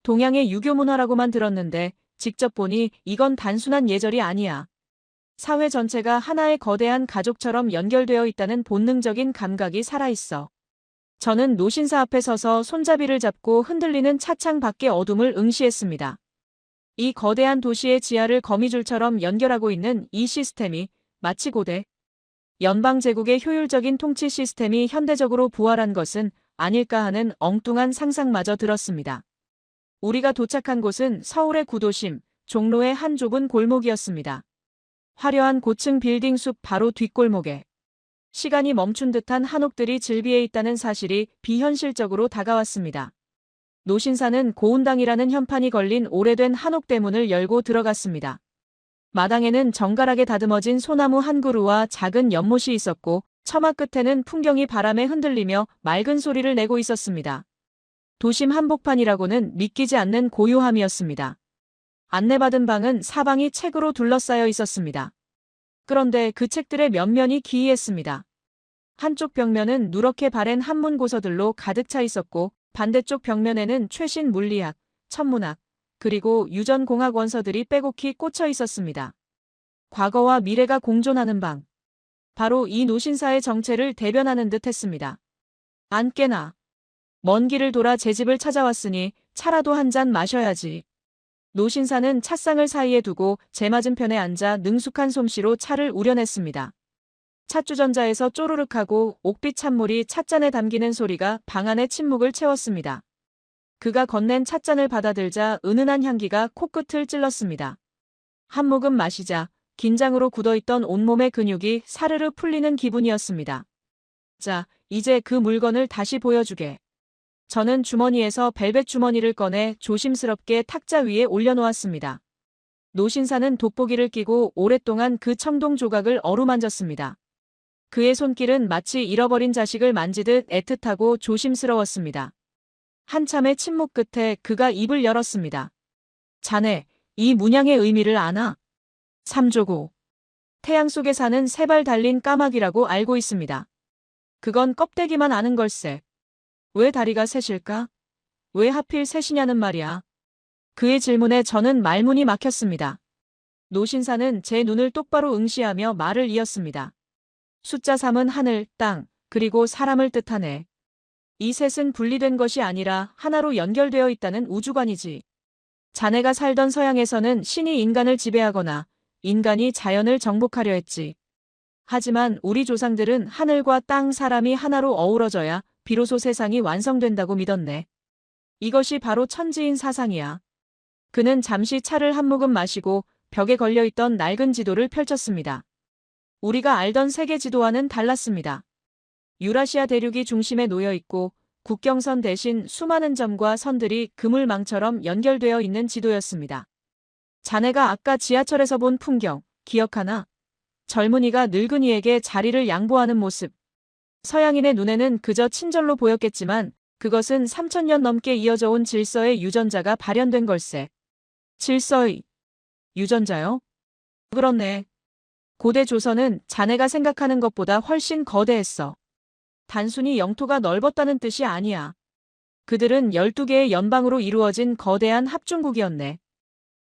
동양의 유교 문화라고만 들었는데 직접 보니 이건 단순한 예절이 아니야. 사회 전체가 하나의 거대한 가족처럼 연결되어 있다는 본능적인 감각이 살아있어. 저는 노신사 앞에 서서 손잡이를 잡고 흔들리는 차창 밖의 어둠을 응시했습니다. 이 거대한 도시의 지하를 거미줄처럼 연결하고 있는 이 시스템이 마치 고대 연방제국의 효율적인 통치 시스템이 현대적으로 부활한 것은 아닐까 하는 엉뚱한 상상마저 들었습니다. 우리가 도착한 곳은 서울의 구도심, 종로의 한 좁은 골목이었습니다. 화려한 고층 빌딩 숲 바로 뒷골목에 시간이 멈춘 듯한 한옥들이 즐비해 있다는 사실이 비현실적으로 다가왔습니다. 노신사는 고운당이라는 현판이 걸린 오래된 한옥 대문을 열고 들어갔습니다. 마당에는 정갈하게 다듬어진 소나무 한 그루와 작은 연못이 있었고 처마 끝에는 풍경이 바람에 흔들리며 맑은 소리를 내고 있었습니다. 도심 한복판이라고는 믿기지 않는 고요함이었습니다. 안내받은 방은 사방이 책으로 둘러싸여 있었습니다. 그런데 그 책들의 면면이 기이했습니다. 한쪽 벽면은 누렇게 바랜 한문 고서들로 가득 차 있었고 반대쪽 벽면에는 최신 물리학, 천문학, 그리고 유전공학 원서들이 빼곡히 꽂혀 있었습니다. 과거와 미래가 공존하는 방. 바로 이 노신사의 정체를 대변하는 듯 했습니다. 안 깨나. 먼 길을 돌아 제 집을 찾아왔으니 차라도 한 잔 마셔야지. 노신사는 찻상을 사이에 두고 제 맞은편에 앉아 능숙한 솜씨로 차를 우려냈습니다. 찻주전자에서 쪼르륵하고 옥빛 찬물이 찻잔에 담기는 소리가 방 안의 침묵을 채웠습니다. 그가 건넨 찻잔을 받아들자 은은한 향기가 코끝을 찔렀습니다. 한 모금 마시자 긴장으로 굳어있던 온몸의 근육이 사르르 풀리는 기분이었습니다. 자, 이제 그 물건을 다시 보여주게. 저는 주머니에서 벨벳 주머니를 꺼내 조심스럽게 탁자 위에 올려놓았습니다. 노신사는 돋보기를 끼고 오랫동안 그 청동 조각을 어루만졌습니다. 그의 손길은 마치 잃어버린 자식을 만지듯 애틋하고 조심스러웠습니다. 한참의 침묵 끝에 그가 입을 열었습니다. 자네, 이 문양의 의미를 아나? 삼조고. 태양 속에 사는 세 발 달린 까마귀라고 알고 있습니다. 그건 껍데기만 아는 걸세. 왜 다리가 셋일까? 왜 하필 셋이냐는 말이야. 그의 질문에 저는 말문이 막혔습니다. 노신사는 제 눈을 똑바로 응시하며 말을 이었습니다. 숫자 3은 하늘, 땅, 그리고 사람을 뜻하네. 이 셋은 분리된 것이 아니라 하나로 연결되어 있다는 우주관이지. 자네가 살던 서양에서는 신이 인간을 지배하거나 인간이 자연을 정복하려 했지. 하지만 우리 조상들은 하늘과 땅, 사람이 하나로 어우러져야 비로소 세상이 완성된다고 믿었네. 이것이 바로 천지인 사상이야. 그는 잠시 차를 한 모금 마시고 벽에 걸려있던 낡은 지도를 펼쳤습니다. 우리가 알던 세계 지도와는 달랐습니다. 유라시아 대륙이 중심에 놓여 있고 국경선 대신 수많은 점과 선들이 그물망처럼 연결되어 있는 지도였습니다. 자네가 아까 지하철에서 본 풍경, 기억하나? 젊은이가 늙은이에게 자리를 양보하는 모습. 서양인의 눈에는 그저 친절로 보였겠지만 그것은 3000년 넘게 이어져 온 질서의 유전자가 발현된 걸세. 질서의 유전자요? 그렇네. 고대 조선은 자네가 생각하는 것보다 훨씬 거대했어. 단순히 영토가 넓었다는 뜻이 아니야. 그들은 12개의 연방으로 이루어진 거대한 합중국이었네.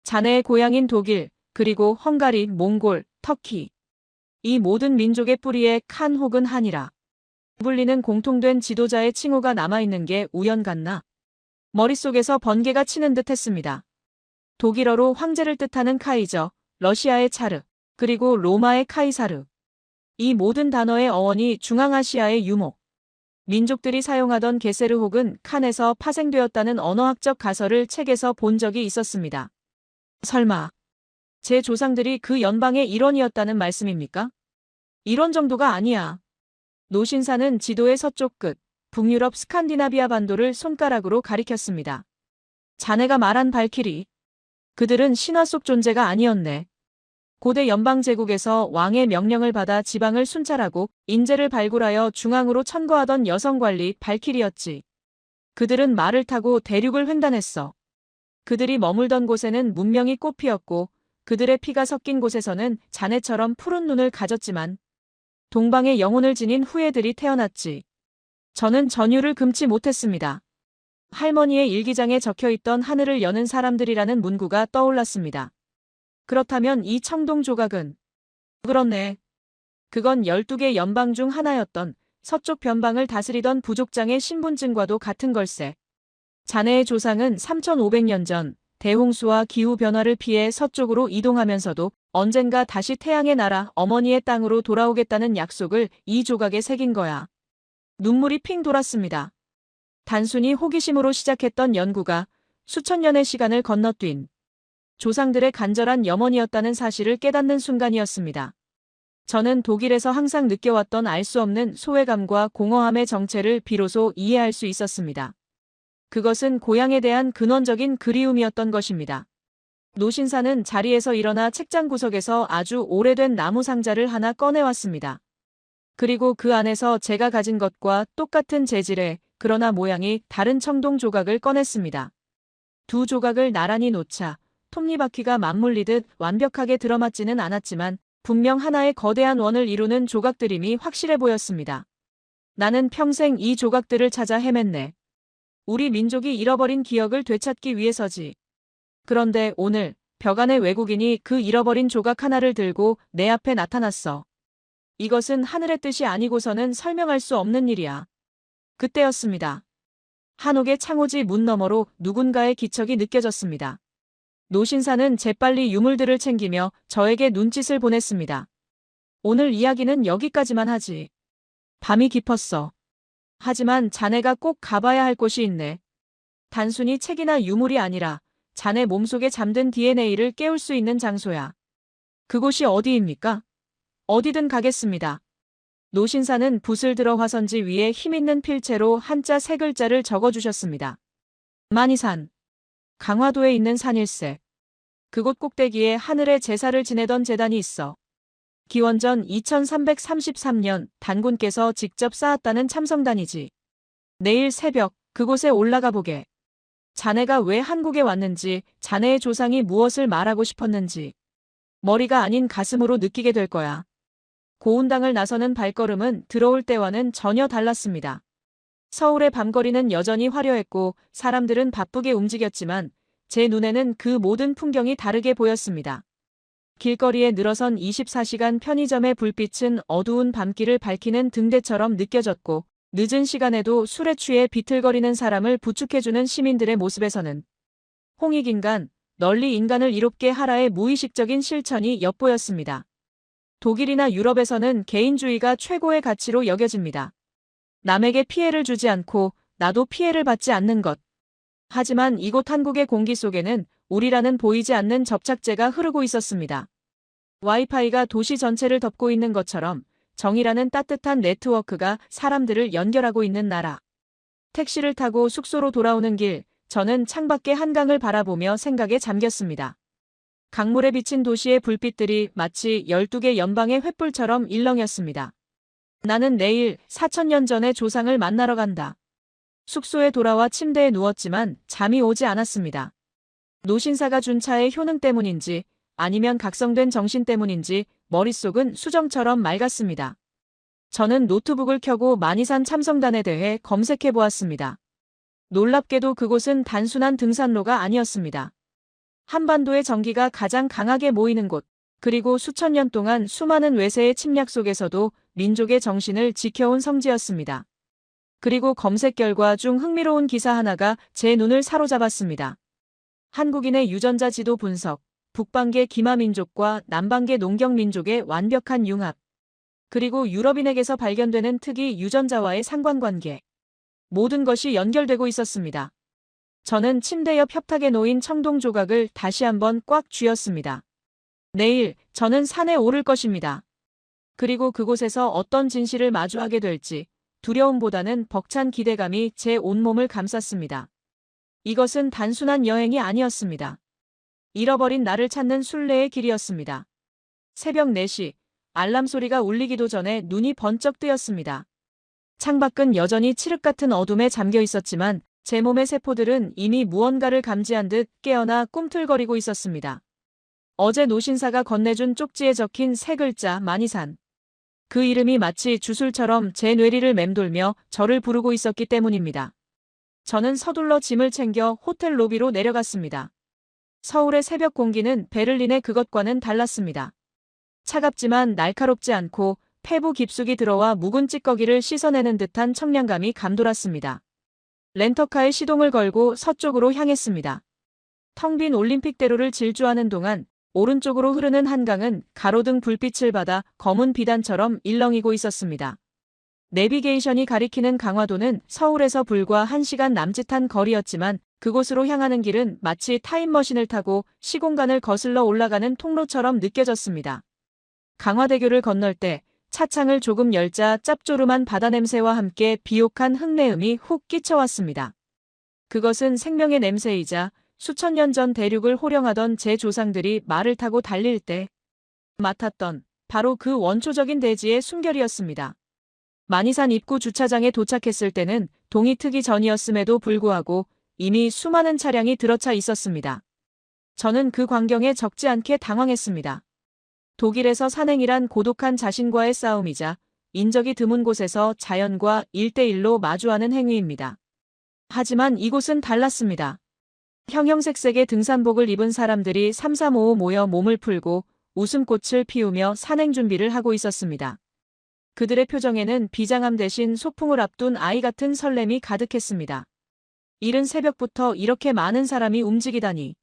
자네의 고향인 독일, 그리고 헝가리, 몽골, 터키. 이 모든 민족의 뿌리에 칸 혹은 한이라 불리는 공통된 지도자의 칭호가 남아있는 게 우연 같나? 머릿속에서 번개가 치는 듯 했습니다. 독일어로 황제를 뜻하는 카이저, 러시아의 차르, 그리고 로마의 카이사르. 이 모든 단어의 어원이 중앙아시아의 유목. 민족들이 사용하던 게세르 혹은 칸에서 파생되었다는 언어학적 가설을 책에서 본 적이 있었습니다. 설마 제 조상들이 그 연방의 일원이었다는 말씀입니까? 이런 정도가 아니야. 노신사는 지도의 서쪽 끝, 북유럽 스칸디나비아 반도를 손가락으로 가리켰습니다. 자네가 말한 발키리. 그들은 신화 속 존재가 아니었네. 고대 연방제국에서 왕의 명령을 받아 지방을 순찰하고 인재를 발굴하여 중앙으로 천거하던 여성 관리 발키리였지. 그들은 말을 타고 대륙을 횡단했어. 그들이 머물던 곳에는 문명이 꽃피었고 그들의 피가 섞인 곳에서는 자네처럼 푸른 눈을 가졌지만 동방의 영혼을 지닌 후예들이 태어났지. 저는 전율을 금치 못했습니다. 할머니의 일기장에 적혀있던 하늘을 여는 사람들이라는 문구가 떠올랐습니다. 그렇다면 이 청동 조각은? 그렇네. 그건 12개 연방 중 하나였던 서쪽 변방을 다스리던 부족장의 신분증과도 같은 걸세. 자네의 조상은 3500년 전 대홍수와 기후변화를 피해 서쪽으로 이동하면서도 언젠가 다시 태양의 나라 어머니의 땅으로 돌아오겠다는 약속을 이 조각에 새긴 거야. 눈물이 핑 돌았습니다. 단순히 호기심으로 시작했던 연구가 수천 년의 시간을 건너뛴 조상들의 간절한 염원이었다는 사실을 깨닫는 순간이었습니다. 저는 독일에서 항상 느껴왔던 알 수 없는 소외감과 공허함의 정체를 비로소 이해할 수 있었습니다. 그것은 고향에 대한 근원적인 그리움이었던 것입니다. 노신사는 자리에서 일어나 책장 구석에서 아주 오래된 나무 상자를 하나 꺼내왔습니다. 그리고 그 안에서 제가 가진 것과 똑같은 재질의 그러나 모양이 다른 청동 조각을 꺼냈습니다. 두 조각을 나란히 놓자 톱니바퀴가 맞물리듯 완벽하게 들어맞지는 않았지만 분명 하나의 거대한 원을 이루는 조각들임이 확실해 보였습니다. 나는 평생 이 조각들을 찾아 헤맸네. 우리 민족이 잃어버린 기억을 되찾기 위해서지. 그런데 오늘 벽 안의 외국인이 그 잃어버린 조각 하나를 들고 내 앞에 나타났어. 이것은 하늘의 뜻이 아니고서는 설명할 수 없는 일이야. 그때였습니다. 한옥의 창호지 문 너머로 누군가의 기척이 느껴졌습니다. 노신사는 재빨리 유물들을 챙기며 저에게 눈짓을 보냈습니다. 오늘 이야기는 여기까지만 하지. 밤이 깊었어. 하지만 자네가 꼭 가봐야 할 곳이 있네. 단순히 책이나 유물이 아니라 자네 몸속에 잠든 DNA를 깨울 수 있는 장소야. 그곳이 어디입니까? 어디든 가겠습니다. 노신사는 붓을 들어 화선지 위에 힘있는 필체로 한자 세 글자를 적어주셨습니다. 만이산. 강화도에 있는 산일세. 그곳 꼭대기에 하늘의 제사를 지내던 제단이 있어. 기원전 2333년 단군께서 직접 쌓았다는 참성단이지. 내일 새벽 그곳에 올라가 보게. 자네가 왜 한국에 왔는지, 자네의 조상이 무엇을 말하고 싶었는지 머리가 아닌 가슴으로 느끼게 될 거야. 고운당을 나서는 발걸음은 들어올 때와는 전혀 달랐습니다. 서울의 밤거리는 여전히 화려했고 사람들은 바쁘게 움직였지만 제 눈에는 그 모든 풍경이 다르게 보였습니다. 길거리에 늘어선 24시간 편의점의 불빛은 어두운 밤길을 밝히는 등대처럼 느껴졌고 늦은 시간에도 술에 취해 비틀거리는 사람을 부축해주는 시민들의 모습에서는 홍익인간, 널리 인간을 이롭게 하라의 무의식적인 실천이 엿보였습니다. 독일이나 유럽에서는 개인주의가 최고의 가치로 여겨집니다. 남에게 피해를 주지 않고 나도 피해를 받지 않는 것. 하지만 이곳 한국의 공기 속에는 우리라는 보이지 않는 접착제가 흐르고 있었습니다. 와이파이가 도시 전체를 덮고 있는 것처럼 정이라는 따뜻한 네트워크가 사람들을 연결하고 있는 나라. 택시를 타고 숙소로 돌아오는 길, 저는 창밖의 한강을 바라보며 생각에 잠겼습니다. 강물에 비친 도시의 불빛들이 마치 12개 연방의 횃불처럼 일렁였습니다. 나는 내일 4000년 전의 조상을 만나러 간다. 숙소에 돌아와 침대에 누웠지만 잠이 오지 않았습니다. 노신사가 준 차의 효능 때문인지 아니면 각성된 정신 때문인지 머릿속은 수정처럼 맑았습니다. 저는 노트북을 켜고 만이산 참성단에 대해 검색해 보았습니다. 놀랍게도 그곳은 단순한 등산로가 아니었습니다. 한반도의 정기가 가장 강하게 모이는 곳, 그리고 수천 년 동안 수많은 외세의 침략 속에서도 민족의 정신을 지켜온 성지였습니다. 그리고 검색 결과 중 흥미로운 기사 하나가 제 눈을 사로잡았습니다. 한국인의 유전자 지도 분석, 북방계 기마민족과 남방계 농경민족의 완벽한 융합, 그리고 유럽인에게서 발견되는 특이 유전자와의 상관관계. 모든 것이 연결되고 있었습니다. 저는 침대 옆 협탁에 놓인 청동 조각을 다시 한번 꽉 쥐었습니다. 내일 저는 산에 오를 것입니다. 그리고 그곳에서 어떤 진실을 마주하게 될지 두려움보다는 벅찬 기대감이 제 온몸을 감쌌습니다. 이것은 단순한 여행이 아니었습니다. 잃어버린 나를 찾는 순례의 길이었습니다. 새벽 4시, 알람 소리가 울리기도 전에 눈이 번쩍 뜨였습니다. 창밖은 여전히 칠흑 같은 어둠에 잠겨 있었지만 제 몸의 세포들은 이미 무언가를 감지한 듯 깨어나 꿈틀거리고 있었습니다. 어제 노신사가 건네준 쪽지에 적힌 세 글자 만이산. 그 이름이 마치 주술처럼 제 뇌리를 맴돌며 저를 부르고 있었기 때문입니다. 저는 서둘러 짐을 챙겨 호텔 로비로 내려갔습니다. 서울의 새벽 공기는 베를린의 그것과는 달랐습니다. 차갑지만 날카롭지 않고 폐부 깊숙이 들어와 묵은 찌꺼기를 씻어내는 듯한 청량감이 감돌았습니다. 렌터카에 시동을 걸고 서쪽으로 향했습니다. 텅 빈 올림픽대로를 질주하는 동안 오른쪽으로 흐르는 한강은 가로등 불빛을 받아 검은 비단처럼 일렁이고 있었습니다. 내비게이션이 가리키는 강화도는 서울에서 불과 1시간 남짓한 거리였지만 그곳으로 향하는 길은 마치 타임머신을 타고 시공간을 거슬러 올라가는 통로처럼 느껴졌습니다. 강화대교를 건널 때 차창을 조금 열자 짭조름한 바다 냄새와 함께 비옥한 흙내음이 훅 끼쳐왔습니다. 그것은 생명의 냄새이자 수천 년 전 대륙을 호령하던 제 조상들이 말을 타고 달릴 때 맡았던 바로 그 원초적인 대지의 숨결이었습니다. 만이산 입구 주차장에 도착했을 때는 동이 트기 전이었음에도 불구하고 이미 수많은 차량이 들어차 있었습니다. 저는 그 광경에 적지 않게 당황했습니다. 독일에서 산행이란 고독한 자신과의 싸움이자 인적이 드문 곳에서 자연과 1대1로 마주하는 행위입니다. 하지만 이곳은 달랐습니다. 형형색색의 등산복을 입은 사람들이 삼삼오오 모여 몸을 풀고 웃음꽃을 피우며 산행 준비를 하고 있었습니다. 그들의 표정에는 비장함 대신 소풍을 앞둔 아이 같은 설렘이 가득했습니다. 이른 새벽부터 이렇게 많은 사람이 움직이다니.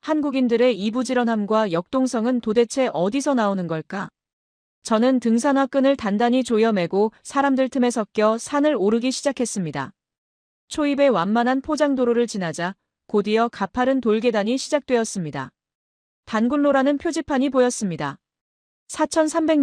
한국인들의 이부지런함과 역동성은 도대체 어디서 나오는 걸까? 저는 등산화 끈을 단단히 조여매고 사람들 틈에 섞여 산을 오르기 시작했습니다. 초입의 완만한 포장도로를 지나자 곧이어 가파른 돌계단이 시작되었습니다. 단군로라는 표지판이 보였습니다. 4,300